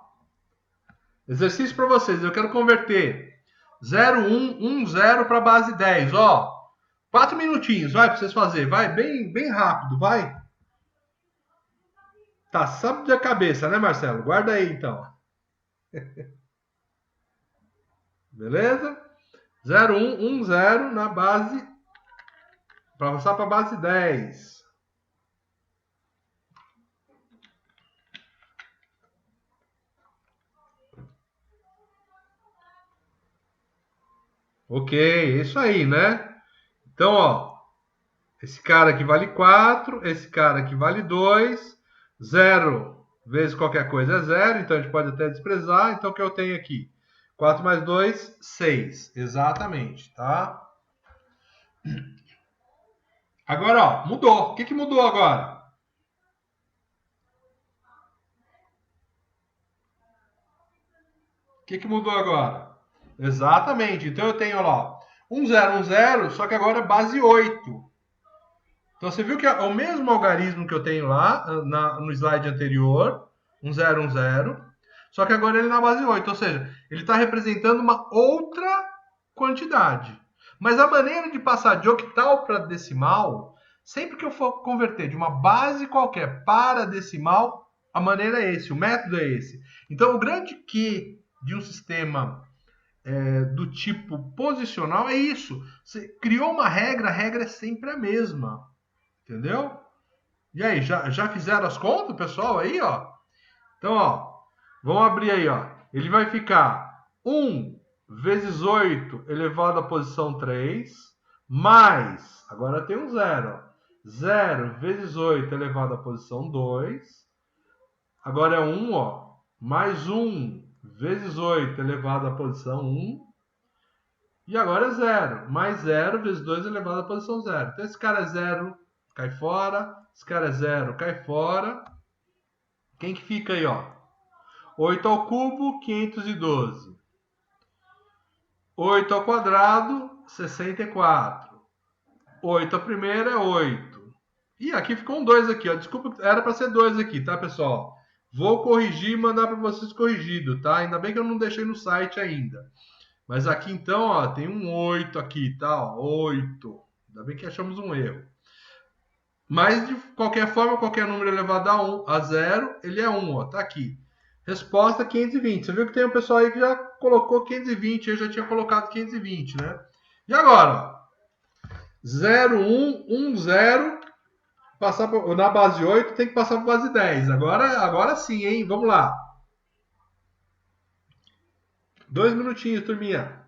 Exercício para vocês. Eu quero converter 0,110 para base 10. Ó. 4 minutinhos, vai, para vocês fazerem. Vai, bem rápido, vai. Tá, sabe da cabeça, né, Marcelo? Guarda aí, então. Beleza? 0,110 na base, para passar para a base 10. Ok, isso aí, né? Então, ó, esse cara aqui vale 4, esse cara aqui vale 2, 0 vezes qualquer coisa é 0, então a gente pode até desprezar. Então, o que eu tenho aqui? 4 mais 2, 6. Exatamente, tá? Agora, ó, mudou. O que mudou agora? O que mudou agora? Exatamente. Então, eu tenho, ó, 1010, só que agora é base 8. Então você viu que é o mesmo algarismo que eu tenho lá no slide anterior, 1010, só que agora ele é na base 8, ou seja, ele está representando uma outra quantidade. Mas a maneira de passar de octal para decimal, sempre que eu for converter de uma base qualquer para decimal, a maneira é esse, o método é esse. Então o grande Q de um sistema do tipo posicional é isso. Você criou uma regra, a regra é sempre a mesma. Entendeu? E aí, já fizeram as contas, pessoal, aí, ó? Então, ó, vamos abrir aí, ó. Ele vai ficar 1 vezes 8 elevado à posição 3, mais, agora tem um 0, ó. 0 vezes 8 elevado à posição 2, agora é 1, ó, mais 1 vezes 8 elevado à posição 1, e agora é 0, mais 0 vezes 2 elevado à posição 0. Então, esse cara é 0, cai fora. Esse cara é 0, cai fora. Quem que fica aí, ó? 8 ao cubo, 512. 8 ao quadrado, 64. 8 a primeira é 8. E aqui ficou um 2 aqui, ó. Desculpa, era para ser 2 aqui, tá, pessoal? Vou corrigir e mandar para vocês corrigido, tá? Ainda bem que eu não deixei no site ainda. Mas aqui então, ó, tem um 8 aqui, tá? Ó, 8. Ainda bem que achamos um erro. Mas de qualquer forma, qualquer número elevado a 0, ele é 1, ó, tá aqui. Resposta 520. Você viu que tem um pessoal aí que já colocou 520, eu já tinha colocado 520, né? E agora, 0, 1, 1, 0, passar na base 8, tem que passar para base 10. Agora sim, hein? Vamos lá. 2 minutinhos, turminha.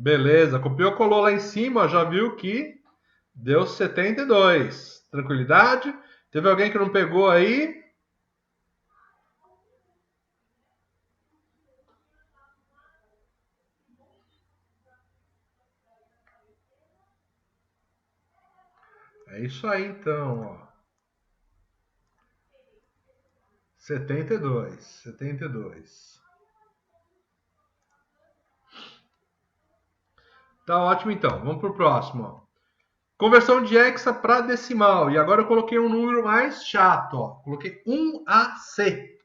Beleza, copiou, colou lá em cima, já viu que deu 72. Tranquilidade? Teve alguém que não pegou aí? É isso aí então, ó. 72, 72. Tá ótimo então. Vamos pro próximo, ó. Conversão de hexa para decimal. E agora eu coloquei um número mais chato, ó. Coloquei 1AC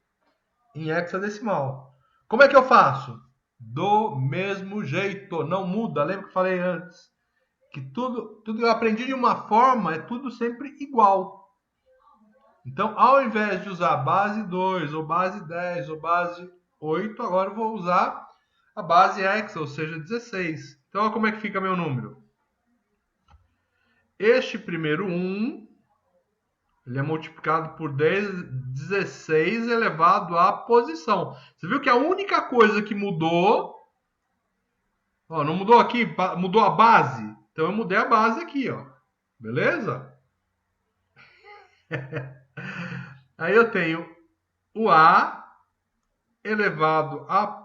em hexadecimal. Como é que eu faço? Do mesmo jeito, não muda. Lembra que eu falei antes? Que tudo que eu aprendi de uma forma é tudo sempre igual. Então, ao invés de usar base 2, ou base 10, ou base 8, agora eu vou usar a base hexa, ou seja, 16. Então, olha como é que fica meu número. Este primeiro 1, ele é multiplicado por 16 elevado à posição. Você viu que a única coisa que mudou, ó, não mudou aqui, mudou a base. Então eu mudei a base aqui, ó. Beleza? Aí eu tenho o A elevado a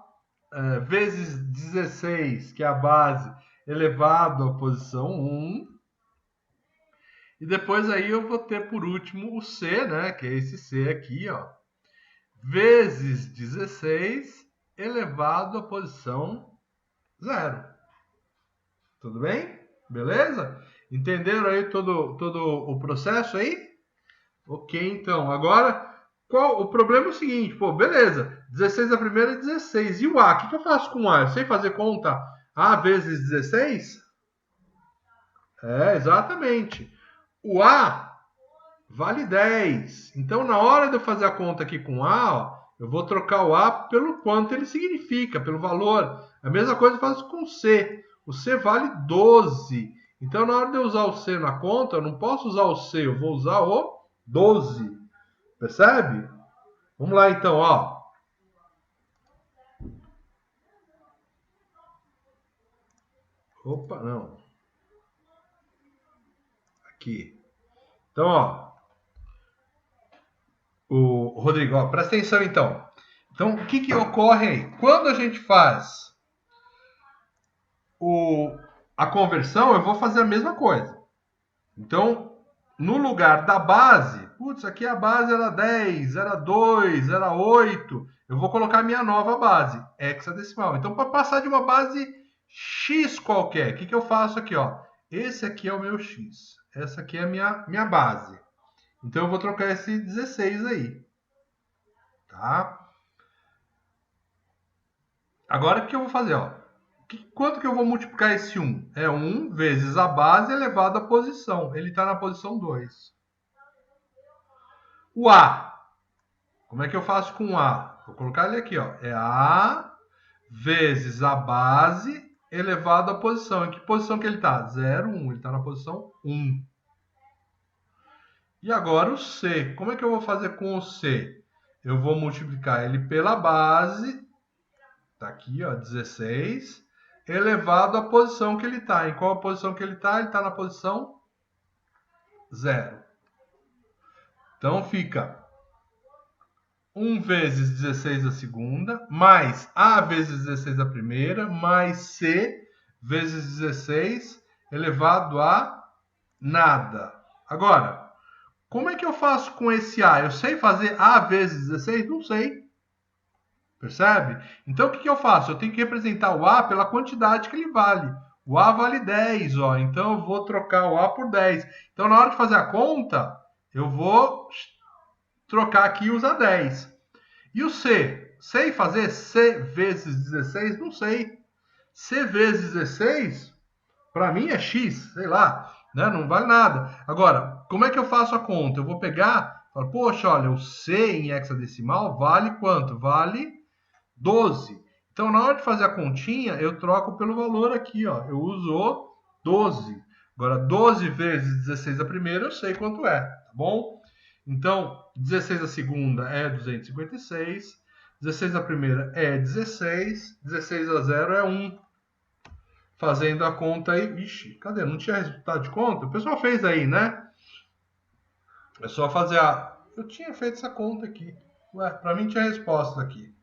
vezes 16, que é a base, elevado à posição 1. E depois aí eu vou ter por último o C, né? Que é esse C aqui, ó. Vezes 16 elevado à posição 0. Tudo bem? Beleza? Entenderam aí todo o processo aí? Ok, então. Agora, o problema é o seguinte, pô, beleza. 16 a primeira é 16. E o A? O que eu faço com o A? Eu sei fazer conta A vezes 16? É, exatamente. O A vale 10. Então, na hora de eu fazer a conta aqui com A, ó, eu vou trocar o A pelo quanto ele significa, pelo valor. A mesma coisa eu faço com o C. O C vale 12. Então, na hora de eu usar o C na conta, eu não posso usar o C, eu vou usar o 12. Percebe? Vamos lá, então, ó. Opa, não. Aqui. Então, ó. O Rodrigo, ó, presta atenção, então. Então, o que ocorre aí? Quando a gente faz a conversão, eu vou fazer a mesma coisa. Então, no lugar da base, putz, aqui a base era 10, era 2, era 8, eu vou colocar a minha nova base, hexadecimal. Então, para passar de uma base X qualquer, o que eu faço aqui, ó? Esse aqui é o meu X, essa aqui é a minha base. Então, eu vou trocar esse 16 aí, tá? Agora, o que eu vou fazer, ó? Quanto que eu vou multiplicar esse 1? É 1 vezes a base elevado à posição. Ele está na posição 2. O A. Como é que eu faço com o A? Vou colocar ele aqui, ó. É A vezes a base elevado à posição. Em que posição que ele está? 0, 1. Ele está na posição 1. E agora o C. Como é que eu vou fazer com o C? Eu vou multiplicar ele pela base. Está aqui, ó, 16. Elevado à posição que ele está. Em qual posição que ele está? Ele está na posição 0. Então fica 1 vezes 16 a segunda, mais A vezes 16 a primeira, mais C vezes 16 elevado a nada. Agora, como é que eu faço com esse A? Eu sei fazer A vezes 16? Não sei. Percebe? Então, o que eu faço? Eu tenho que representar o A pela quantidade que ele vale. O A vale 10, ó. Então, eu vou trocar o A por 10. Então, na hora de fazer a conta, eu vou trocar aqui e usar 10. E o C? Sei fazer C vezes 16? Não sei. C vezes 16, para mim é X, sei lá, né? Não vale nada. Agora, como é que eu faço a conta? Eu vou pegar, falo, poxa, olha, o C em hexadecimal vale quanto? Vale 12. Então, na hora de fazer a continha, eu troco pelo valor aqui, ó. Eu uso o 12. Agora, 12 vezes 16 a primeira, eu sei quanto é, tá bom? Então, 16 a segunda é 256. 16 a primeira é 16. 16 a 0 é 1. fazendo a conta aí. Ixi, cadê? Não tinha resultado de conta? O pessoal fez aí, né? É só fazer a... Eu tinha feito essa conta aqui. Ué, pra mim tinha resposta aqui.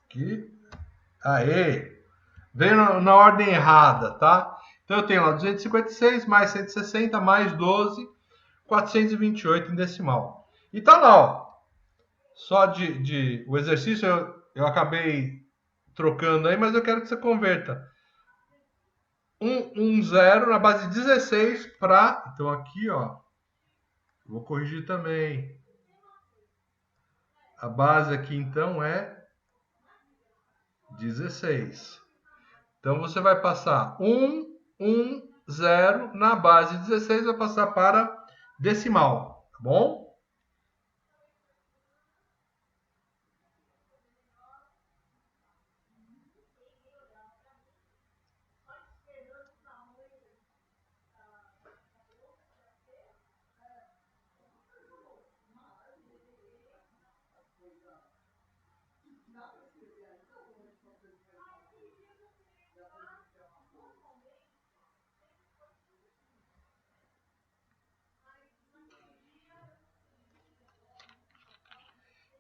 Aqui. Aê! Veio na ordem errada, tá? Então eu tenho lá 256 mais 160 mais 12, 428 em decimal. E tá lá, ó. Só o exercício eu acabei trocando aí, mas eu quero que você converta 0 na base 16 para... Então aqui, ó, vou corrigir também. A base aqui, então, é 16. Então, você vai passar 0 na base 16, vai passar para decimal, tá bom?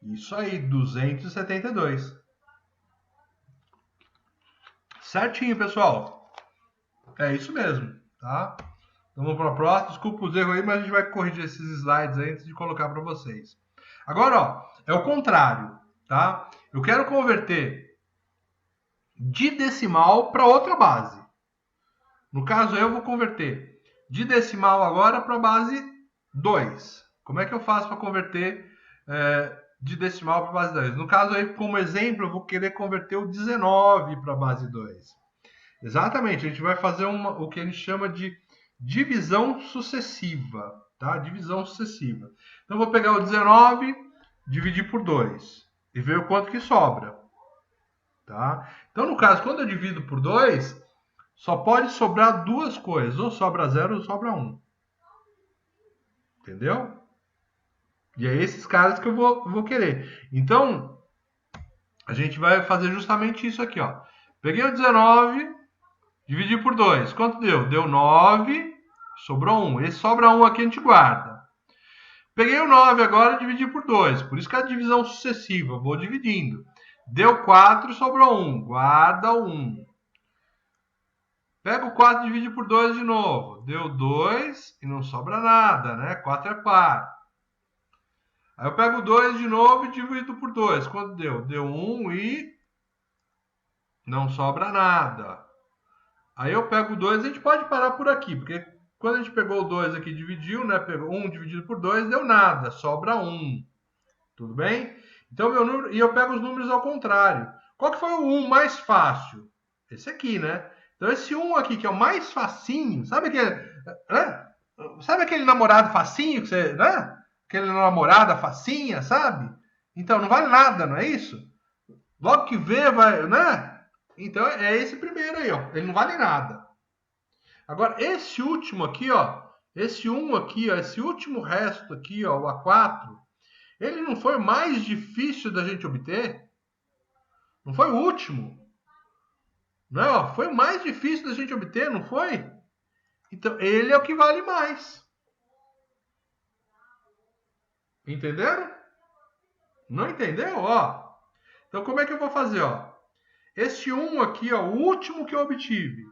Isso aí, 272. Certinho, pessoal. É isso mesmo, tá? Então vamos para a próxima. Desculpa os erros aí, mas a gente vai corrigir esses slides aí antes de colocar para vocês. Agora, ó, é o contrário, tá? Eu quero converter de decimal para outra base. No caso, eu vou converter de decimal agora para a base 2. Como é que eu faço para converter de decimal para a base 2? No caso, aí, como exemplo, eu vou querer converter o 19 para a base 2. Exatamente, a gente vai fazer o que a gente chama de divisão sucessiva, tá? Divisão sucessiva. Então, eu vou pegar o 19, dividir por 2 e ver o quanto que sobra, tá? Então, no caso, quando eu divido por 2, só pode sobrar duas coisas, ou sobra 0 ou sobra 1. Entendeu? E é esses casos que eu vou querer. Então, a gente vai fazer justamente isso aqui, ó. Peguei o 19, dividi por 2. Quanto deu? Deu 9, sobrou 1. Esse sobra 1 aqui a gente guarda. Peguei o 9 agora e dividi por 2. Por isso que é a divisão sucessiva. Vou dividindo. Deu 4, sobrou 1. Guarda o 1. Pega o 4 e divide por 2 de novo. Deu 2 e não sobra nada, né? 4 é par. Aí eu pego 2 de novo e divido por 2. Quanto deu? Deu 1 e não sobra nada. Aí eu pego o 2, a gente pode parar por aqui, porque quando a gente pegou o 2 aqui e dividiu, né? Pegou 1 dividido por 2, deu nada, sobra 1. Tudo bem? Então, meu número... E eu pego os números ao contrário. Qual que foi o 1 mais fácil? Esse aqui, né? Então, esse 1 aqui, que é o mais facinho, sabe aquele... Né? Sabe aquele namorado facinho que você... Né? Aquele namorada facinha, sabe? Então, não vale nada, não é isso? Logo que vê, vai... Né? Então, é esse primeiro aí, ó. Ele não vale nada. Agora, esse último aqui, ó. Esse 1 aqui, ó. Esse último resto aqui, ó. O A4. Ele não foi o mais difícil da gente obter? Não foi o último? Não, foi o mais difícil da gente obter, não foi? Então, ele é o que vale mais. Entenderam? Não entendeu? Ó. Então, como é que eu vou fazer, ó? Este 1 aqui, ó, o último que eu obtive.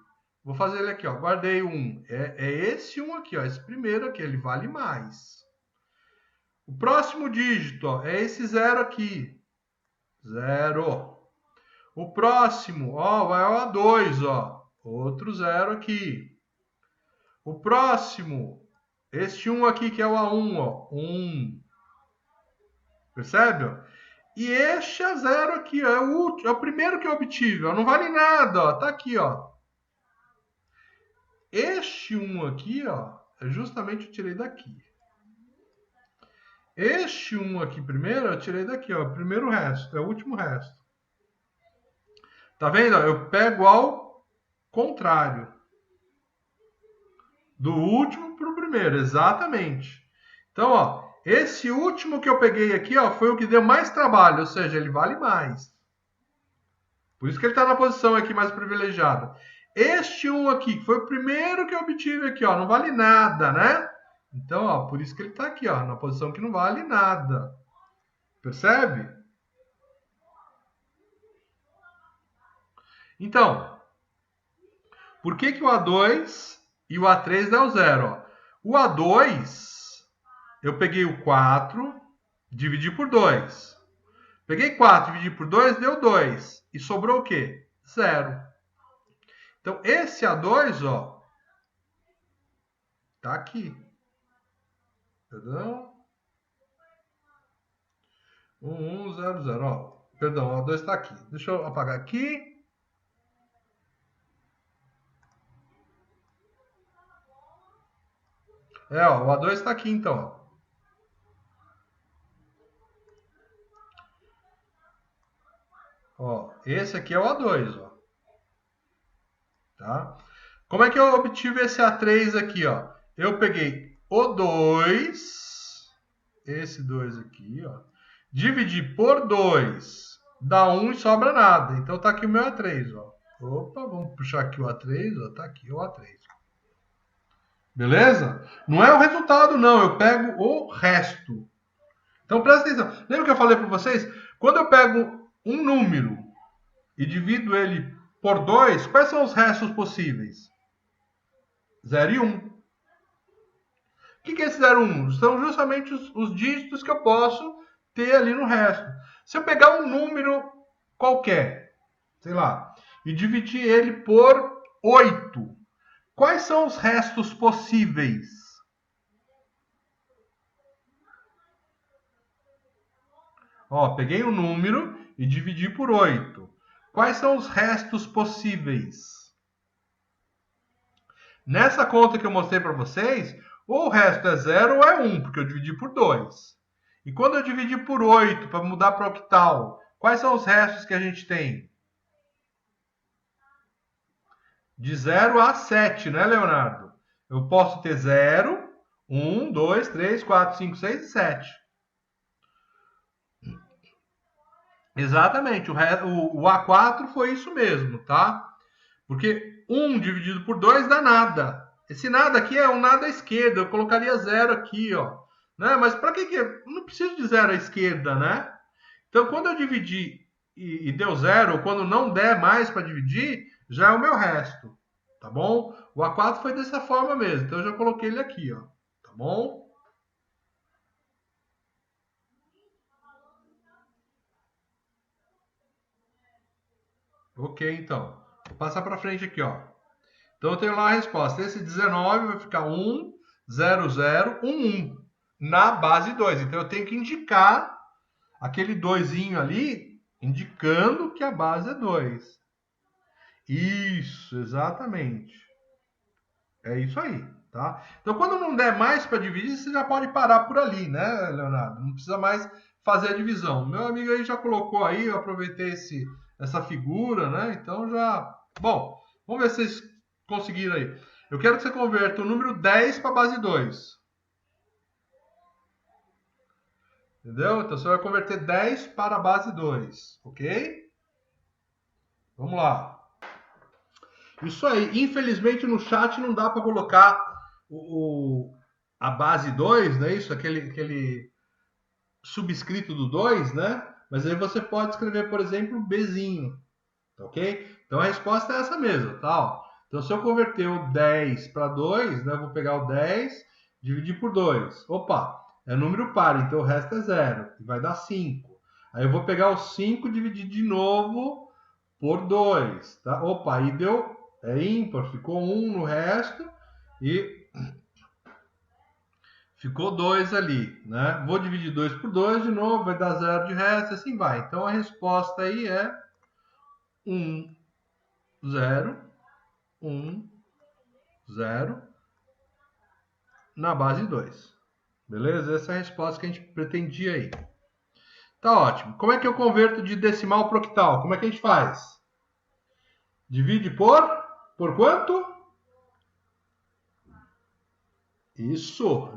Vou fazer ele aqui, ó. Guardei 1. É esse 1 aqui, ó. Esse primeiro aqui, ele vale mais. O próximo dígito, ó, é esse 0 aqui. 0. O próximo, ó, vai ao A2, ó. Outro 0 aqui. O próximo, este 1 aqui que é o A1, ó. 1. Percebe? E este A0 aqui, ó, é o primeiro que eu obtive, ó. Não vale nada, ó. Tá aqui, ó. Este 1 aqui, ó, é justamente eu tirei daqui. Este 1 aqui primeiro, eu tirei daqui, ó. Primeiro resto, é o último resto. Tá vendo? Eu pego ao contrário. Do último para o primeiro, exatamente. Então, ó, esse último que eu peguei aqui, ó, foi o que deu mais trabalho, ou seja, ele vale mais. Por isso que ele está na posição aqui mais privilegiada. Este 1 aqui, que foi o primeiro que eu obtive aqui, ó, não vale nada, né? Então, ó, por isso que ele está aqui, ó, na posição que não vale nada. Percebe? Então, por que que o A2 e o A3 dão 0? Ó? O A2, eu peguei o 4, dividi por 2. Peguei 4, dividi por 2, deu 2. E sobrou o quê? 0. Então, esse A2, ó, tá aqui. Perdão. 1100, ó. Perdão, o A2 está aqui. Deixa eu apagar aqui. Ó, o A2 está aqui, então. Ó, esse aqui é o A2, ó. Tá? Como é que eu obtive esse A3 aqui, ó? Eu peguei o 2, esse 2 aqui, ó, dividi por 2, dá 1 e sobra nada. Então tá aqui o meu A3, ó. Opa, vamos puxar aqui o A3, ó, tá aqui o A3. Beleza? Não é o resultado, não, eu pego o resto. Então presta atenção. Lembra que eu falei para vocês? Quando eu pego um número e divido ele por 2, quais são os restos possíveis? 0 e 1. O que é esse 0 e 1? São justamente os dígitos que eu posso ter ali no resto. Se eu pegar um número qualquer, sei lá, e dividir ele por 8, quais são os restos possíveis? Ó, peguei um número e dividi por 8. Quais são os restos possíveis? Nessa conta que eu mostrei para vocês, ou o resto é 0 ou é 1, porque eu dividi por 2. E quando eu dividi por 8 para mudar para octal, quais são os restos que a gente tem? De 0 a 7, né, Leonardo? Eu posso ter 0, 1, 2, 3, 4, 5, 6 e 7. Exatamente, o A4 foi isso mesmo, tá? Porque 1 dividido por 2 dá nada. Esse nada aqui é um nada à esquerda, eu colocaria 0 aqui, ó. Né? Mas para que eu não preciso de 0 à esquerda, né? Então, quando eu dividir e deu 0, ou quando não der mais para dividir, já é o meu resto, tá bom? O A4 foi dessa forma mesmo, então eu já coloquei ele aqui, ó, tá bom? Ok, então. Vou passar para frente aqui, ó. Então eu tenho lá a resposta. Esse 19 vai ficar 1, 0, 0, 1, 1 na base 2. Então eu tenho que indicar aquele 2 ali, indicando que a base é 2. Isso, exatamente. É isso aí, tá? Então quando não der mais para dividir, você já pode parar por ali, né, Leonardo? Não precisa mais fazer a divisão. Meu amigo aí já colocou aí, eu aproveitei essa figura, né? Então já... Bom, vamos ver se vocês conseguiram aí. Eu quero que você converta o número 10 para a base 2. Entendeu? Então você vai converter 10 para a base 2, ok? Vamos lá. Isso aí. Infelizmente no chat não dá para colocar a base 2, né? Isso, aquele subscrito do 2, né? Mas aí você pode escrever, por exemplo, Bzinho, tá ok? Então a resposta é essa mesmo, tá? Ó. Então se eu converter o 10 para 2, né? Eu vou pegar o 10, dividir por 2. Opa, é número par, então o resto é 0, e vai dar 5. Aí eu vou pegar o 5 e dividir de novo por 2, tá? Opa, aí deu, é ímpar, ficou 1 no resto e ficou 2 ali, né? Vou dividir 2 por 2 de novo, vai dar 0 de resto, assim vai. Então a resposta aí é 1, 0, 1, 0 na base 2. Beleza? Essa é a resposta que a gente pretendia aí. Tá ótimo. Como é que eu converto de decimal para octal? Como é que a gente faz? Divide por quanto? Isso.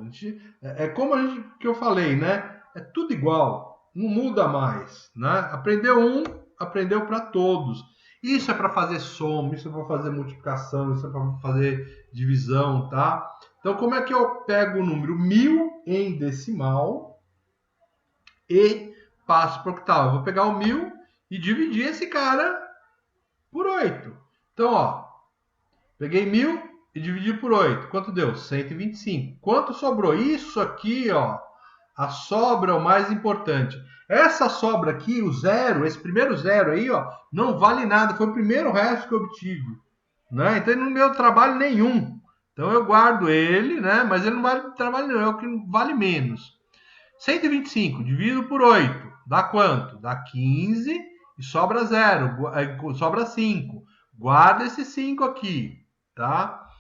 É como que eu falei, né? É tudo igual. Não muda mais, né? Aprendeu um, aprendeu para todos. Isso é para fazer soma, isso é para fazer multiplicação, isso é para fazer divisão, tá? Então, como é que eu pego o número 1000 em decimal e passo para octavo? Eu vou pegar o 1000 e dividir esse cara por 8. Então, ó, peguei 1000 e dividi por 8. Quanto deu? 125. Quanto sobrou? Isso aqui, ó, a sobra é o mais importante. Essa sobra aqui, o zero, esse primeiro zero aí, ó, não vale nada. Foi o primeiro resto que eu obtive, né? Então, não deu trabalho nenhum. Então, eu guardo ele, né? Mas ele não vale trabalho nenhum, é o que vale menos. 125 dividido por 8, dá quanto? Dá 15 e sobra 0, sobra 5. Guarda esse 5 aqui, tá?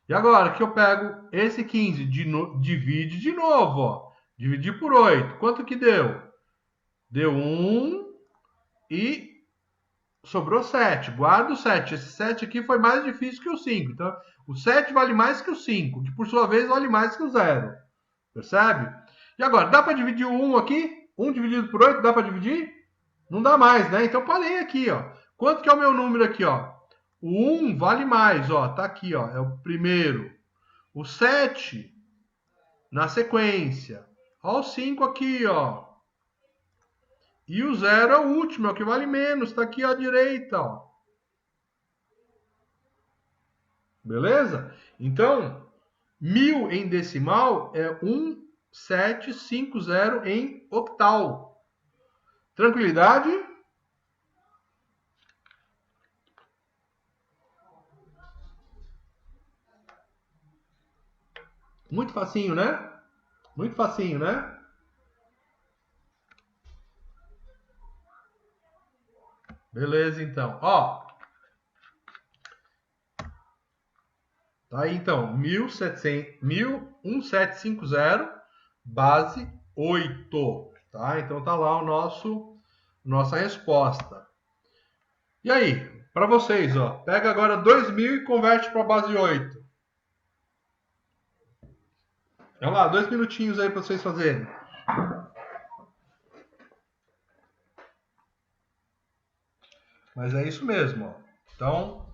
E agora que eu pego esse 15, divide de novo, ó. Dividir por 8. Quanto que deu? Deu 1 e sobrou 7. Guarda o 7. Esse 7 aqui foi mais difícil que o 5. Então, o 7 vale mais que o 5, que por sua vez vale mais que o 0. Percebe? E agora, dá para dividir o 1 aqui? 1 dividido por 8, dá para dividir? Não dá mais, né? Então, parei aqui, ó. Quanto que é o meu número aqui, ó? O 1 vale mais, ó. Tá aqui, ó. É o primeiro. O 7 na sequência. Ó, o 5 aqui, ó. E o 0 é o último, é o que vale menos. Tá aqui à direita, ó. Beleza? Então, 1000 em decimal é 1750 em octal. Tranquilidade? Muito facinho, né? Muito facinho, né? Beleza, então. Ó. Tá aí, então. 1750, base 8. Tá? Então tá lá nossa resposta. E aí, para vocês, ó. Pega agora 2000 e converte para base 8. Vamos lá, 2 minutinhos aí para vocês fazerem. Mas é isso mesmo, ó. Então,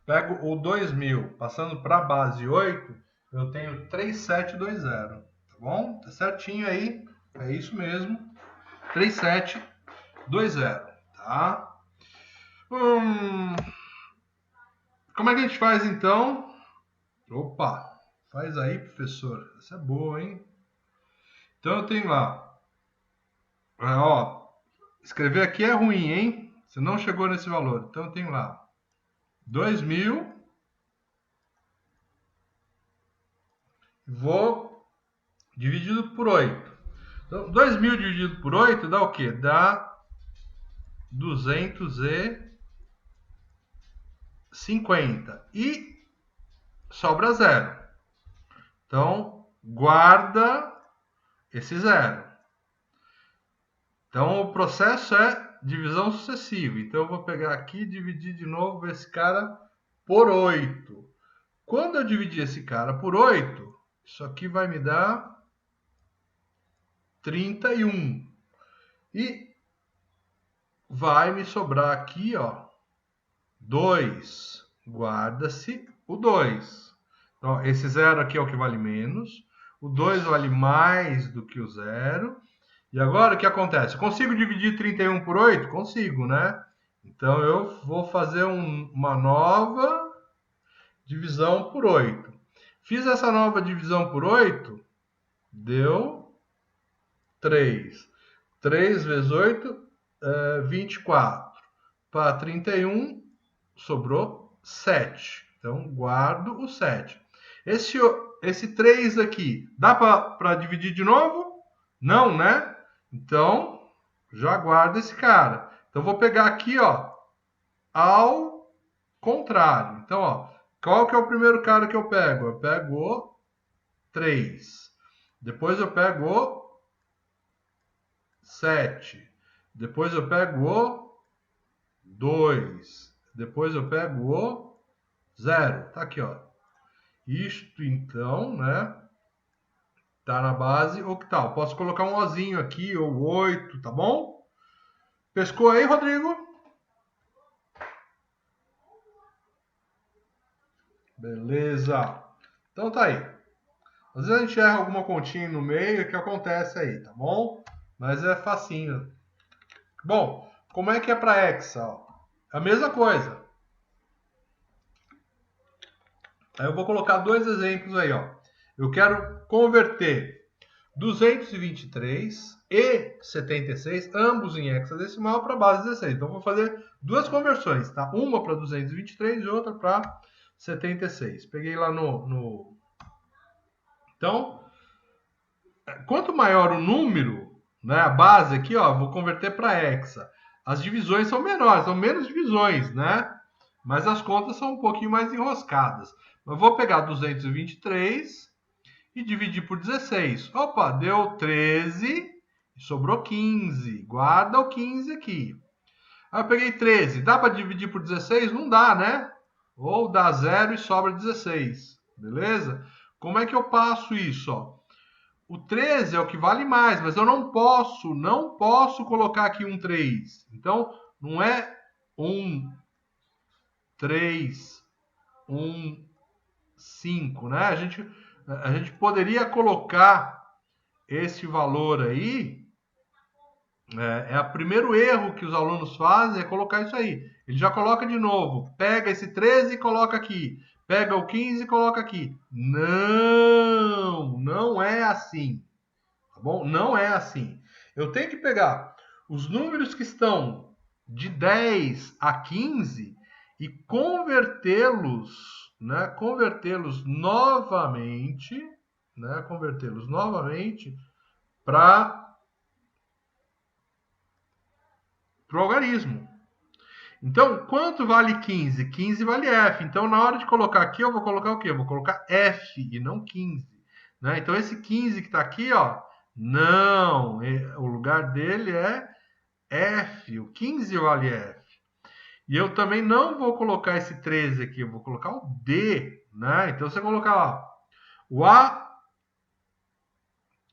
pego o 2000, passando para a base 8, eu tenho 3720, tá bom? Tá certinho aí, é isso mesmo, 3720, tá? Como é que a gente faz então? Opa, faz aí, professor, essa é boa, hein? Então eu tenho lá, ó, escrever aqui é ruim, hein? Você não chegou nesse valor, então eu tenho lá, 2000, vou dividido por 8. Então, 2000 dividido por 8 dá o quê? Dá 250. E sobra 0. Então, guarda esse 0. Então, o processo é divisão sucessiva. Então, eu vou pegar aqui e dividir de novo esse cara por 8. Quando eu dividir esse cara por 8, isso aqui vai me dar 31. E vai me sobrar aqui, ó, 2. Guarda-se o 2. Então, esse 0 aqui é o que vale menos. O 2 vale mais do que o 0. E agora o que acontece? Eu consigo dividir 31 por 8? Consigo, né? Então eu vou fazer uma nova divisão por 8. Fiz essa nova divisão por 8, deu 3. 3 vezes 8, 24. Para 31, sobrou 7. Então, guardo o 7. Esse 3 aqui, dá para dividir de novo? Não, né? Então, já guardo esse cara. Então, vou pegar aqui, ó, ao contrário. Então, ó, qual que é o primeiro cara que eu pego? Eu pego o 3. Depois eu pego o 7. Depois eu pego o 2. Depois eu pego o 0. Tá aqui, ó. Isto, então, né? Tá na base octal. Posso colocar um ozinho aqui, ou 8, tá bom? Pescou aí, Rodrigo? Beleza. Então tá aí. Às vezes a gente erra alguma continha no meio, que acontece aí, tá bom? Mas é facinho. Bom, como é que é para hexa? Ó? A mesma coisa. Aí eu vou colocar dois exemplos aí, ó. Eu quero converter 223 e 76, ambos em hexadecimal, para base 16. Então, vou fazer duas conversões, tá? Uma para 223 e outra para 76. Peguei lá no... Então, quanto maior o número, né, a base aqui, ó, vou converter para hexa. As divisões são menores, são menos divisões, né? Mas as contas são um pouquinho mais enroscadas. Eu vou pegar 223 e dividir por 16. Opa, deu 13 e sobrou 15. Guarda o 15 aqui. Aí eu peguei 13. Dá para dividir por 16? Não dá, né? Ou dá 0 e sobra 16. Beleza? Como é que eu passo isso? Ó? O 13 é o que vale mais, mas eu não posso colocar aqui um 3. Então, não é 1, 3, 1, 5, né? A gente poderia colocar esse valor aí, é o primeiro erro que os alunos fazem, é colocar isso aí. Ele já coloca de novo, pega esse 13 e coloca aqui, pega o 15 e coloca aqui. Não, não é assim, tá bom? Não é assim. Eu tenho que pegar os números que estão de 10 a 15 e convertê-los, né? Convertê-los novamente, né? Convertê-los novamente para o algarismo. Então, quanto vale 15? 15 vale F. Então, na hora de colocar aqui, eu vou colocar o quê? Eu vou colocar F e não 15. Né? Então, esse 15 que está aqui, ó, não, o lugar dele é F. O 15 vale F. E eu também não vou colocar esse 13 aqui, eu vou colocar o D. Né? Então, você colocar lá, o A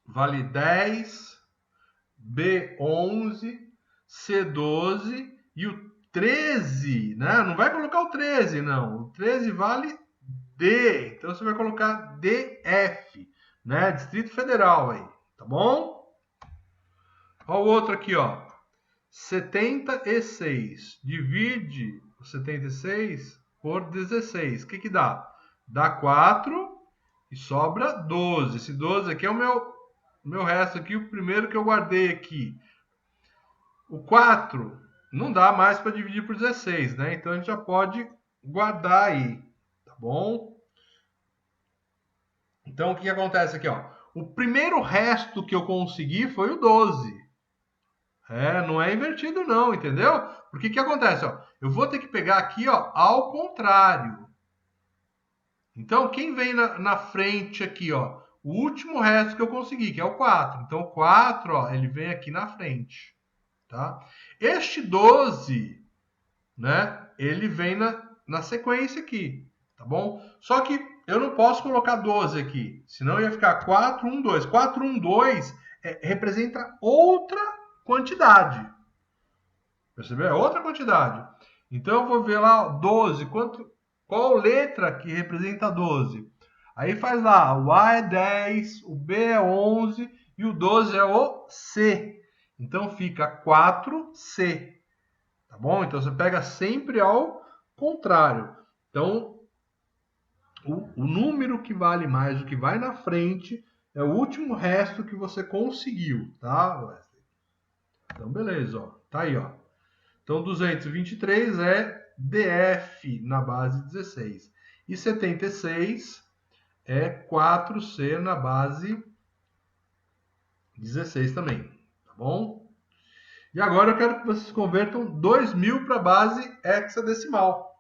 vale 10, B 11, C 12 e o 13, né? Não vai colocar o 13, não. O 13 vale D. Então você vai colocar DF, né? Distrito Federal aí, tá bom? Olha o outro aqui, ó. 76. Divide o 76 por 16. O que que dá? Dá 4 e sobra 12. Esse 12 aqui é o meu resto aqui, o primeiro que eu guardei aqui. O 4 não dá mais para dividir por 16, né? Então a gente já pode guardar aí, tá bom? Então o que acontece aqui, ó? O primeiro resto que eu consegui foi o 12. Não é invertido não, entendeu? Porque o que acontece, ó? Eu vou ter que pegar aqui, ó, ao contrário. Então quem vem na frente aqui, ó? O último resto que eu consegui, que é o 4. Então o 4, ó, ele vem aqui na frente, tá? Este 12, né? Ele vem na sequência aqui, tá bom? Só que eu não posso colocar 12 aqui, senão ia ficar 4, 1, 2. 4, 1, 2 representa outra quantidade. Percebeu? É outra quantidade. Então eu vou ver lá 12, qual letra que representa 12? Aí faz lá, o A é 10, o B é 11 e o 12 é o C. Então fica 4C. Tá bom? Então você pega sempre ao contrário. Então, o número que vale mais, o que vai na frente, é o último resto que você conseguiu, tá, Wesley? Então, beleza, ó. Tá aí, ó. Então, 223 é DF na base 16. E 76 é 4C na base 16 também, tá bom? E agora eu quero que vocês convertam 2000 para a base hexadecimal.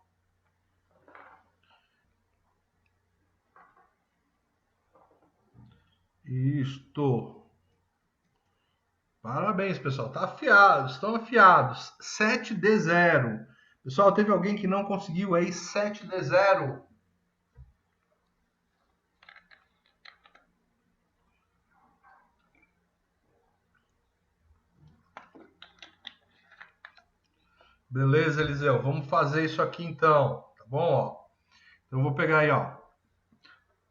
Isto. Parabéns, pessoal. Tá afiados, estão afiados. 7D0. Pessoal, teve alguém que não conseguiu aí 7D0? Beleza, Eliseu. Vamos fazer isso aqui então, tá bom? Ó. Então eu vou pegar aí, ó.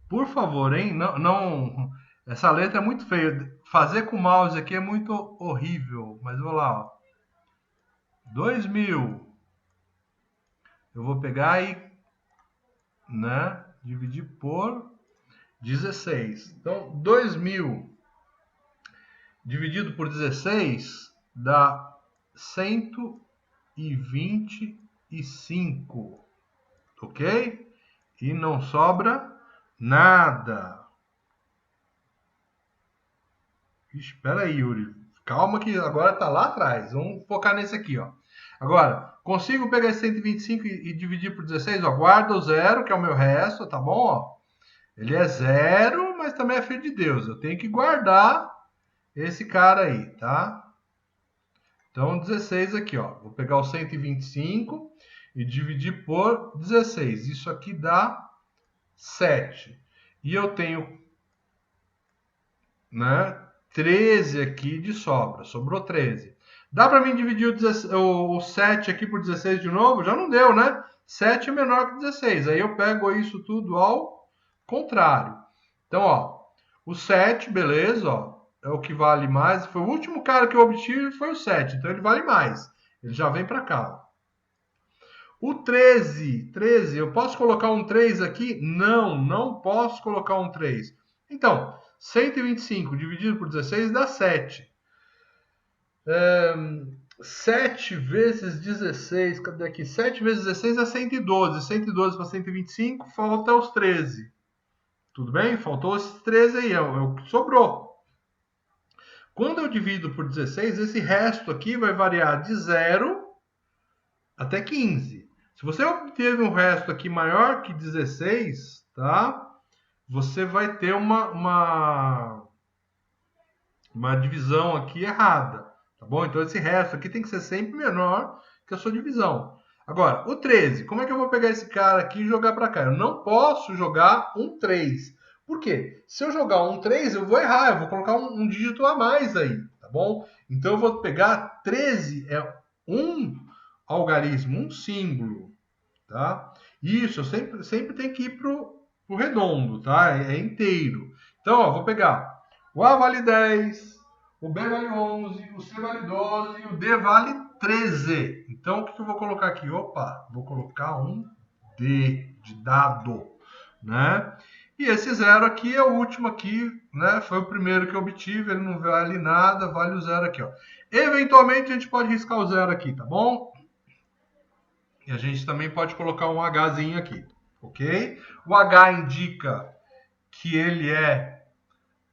Por favor, hein? Não, essa letra é muito feia. Fazer com o mouse aqui é muito horrível. Mas vou lá, ó. 2000. Eu vou pegar e, né, dividir por 16. Então, 2000 dividido por 16 dá 125, ok? E não sobra nada. Espera aí, Yuri. Calma que agora tá lá atrás. Vamos focar nesse aqui, ó. Agora, consigo pegar esse 125 e dividir por 16, ó. Guarda o zero, que é o meu resto, tá bom? Ó. Ele é zero, mas também é filho de Deus. Eu tenho que guardar esse cara aí, tá? Então, 16 aqui, ó. Vou pegar o 125 e dividir por 16. Isso aqui dá 7. E eu tenho, né, 13 aqui de sobra. Sobrou 13. Dá para mim dividir o 7 aqui por 16 de novo? Já não deu, né? 7 é menor que 16. Aí eu pego isso tudo ao contrário. Então, ó, o 7, beleza, ó, é o que vale mais. Foi o último cara que eu obtive, foi o 7. Então ele vale mais. Ele já vem para cá. O 13, eu posso colocar um 3 aqui? Não posso colocar um 3. Então, 125 dividido por 16 dá 7. 7 vezes 16, cadê aqui? 7 vezes 16 é 112. 112 para 125, falta os 13. Tudo bem? Faltou esses 13 aí, é o que sobrou. Quando eu divido por 16, esse resto aqui vai variar de 0 até 15. Se você obteve um resto aqui maior que 16, tá? Você vai ter uma divisão aqui errada, tá bom? Então esse resto aqui tem que ser sempre menor que a sua divisão. Agora, o 13, como é que eu vou pegar esse cara aqui e jogar para cá? Eu não posso jogar um 3. Por quê? Se eu jogar um 3, eu vou errar, eu vou colocar um dígito a mais aí, tá bom? Então eu vou pegar 13, é um algarismo, um símbolo, tá? Isso, eu sempre tenho que ir pro redondo, tá? É inteiro. Então, ó, vou pegar o A vale 10, o B vale 11, o C vale 12 e o D vale 13. Então, o que eu vou colocar aqui? Opa, vou colocar um D de dado, né? E esse zero aqui é o último aqui, né? Foi o primeiro que eu obtive, ele não vale nada, vale o zero aqui, ó. Eventualmente a gente pode riscar o zero aqui, tá bom? E a gente também pode colocar um Hzinho aqui, ok? O H indica que ele é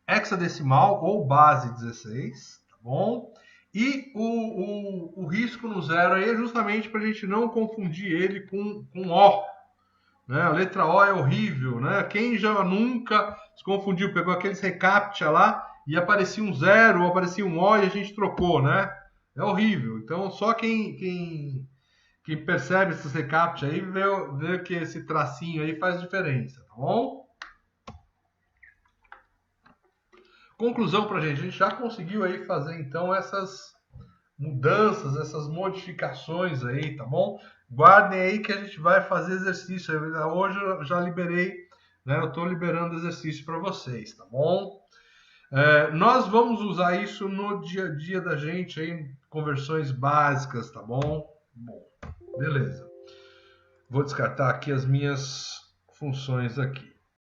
hexadecimal ou base 16, tá bom? E o risco no zero aí é justamente para a gente não confundir ele com O. Né? A letra O é horrível, né? Quem já nunca se confundiu, pegou aqueles recaptcha lá e aparecia um zero ou aparecia um O e a gente trocou, né? É horrível. Então, só quem percebe esses recaptcha aí vê que esse tracinho aí faz diferença, tá bom? Conclusão para a gente já conseguiu aí fazer então essas mudanças, essas modificações aí, tá bom? Guardem aí que a gente vai fazer exercício. Hoje eu já liberei, né? Eu estou liberando exercício para vocês, tá bom? Nós vamos usar isso no dia a dia da gente aí, conversões básicas, tá bom? Bom, beleza. Vou descartar aqui as minhas funções aqui.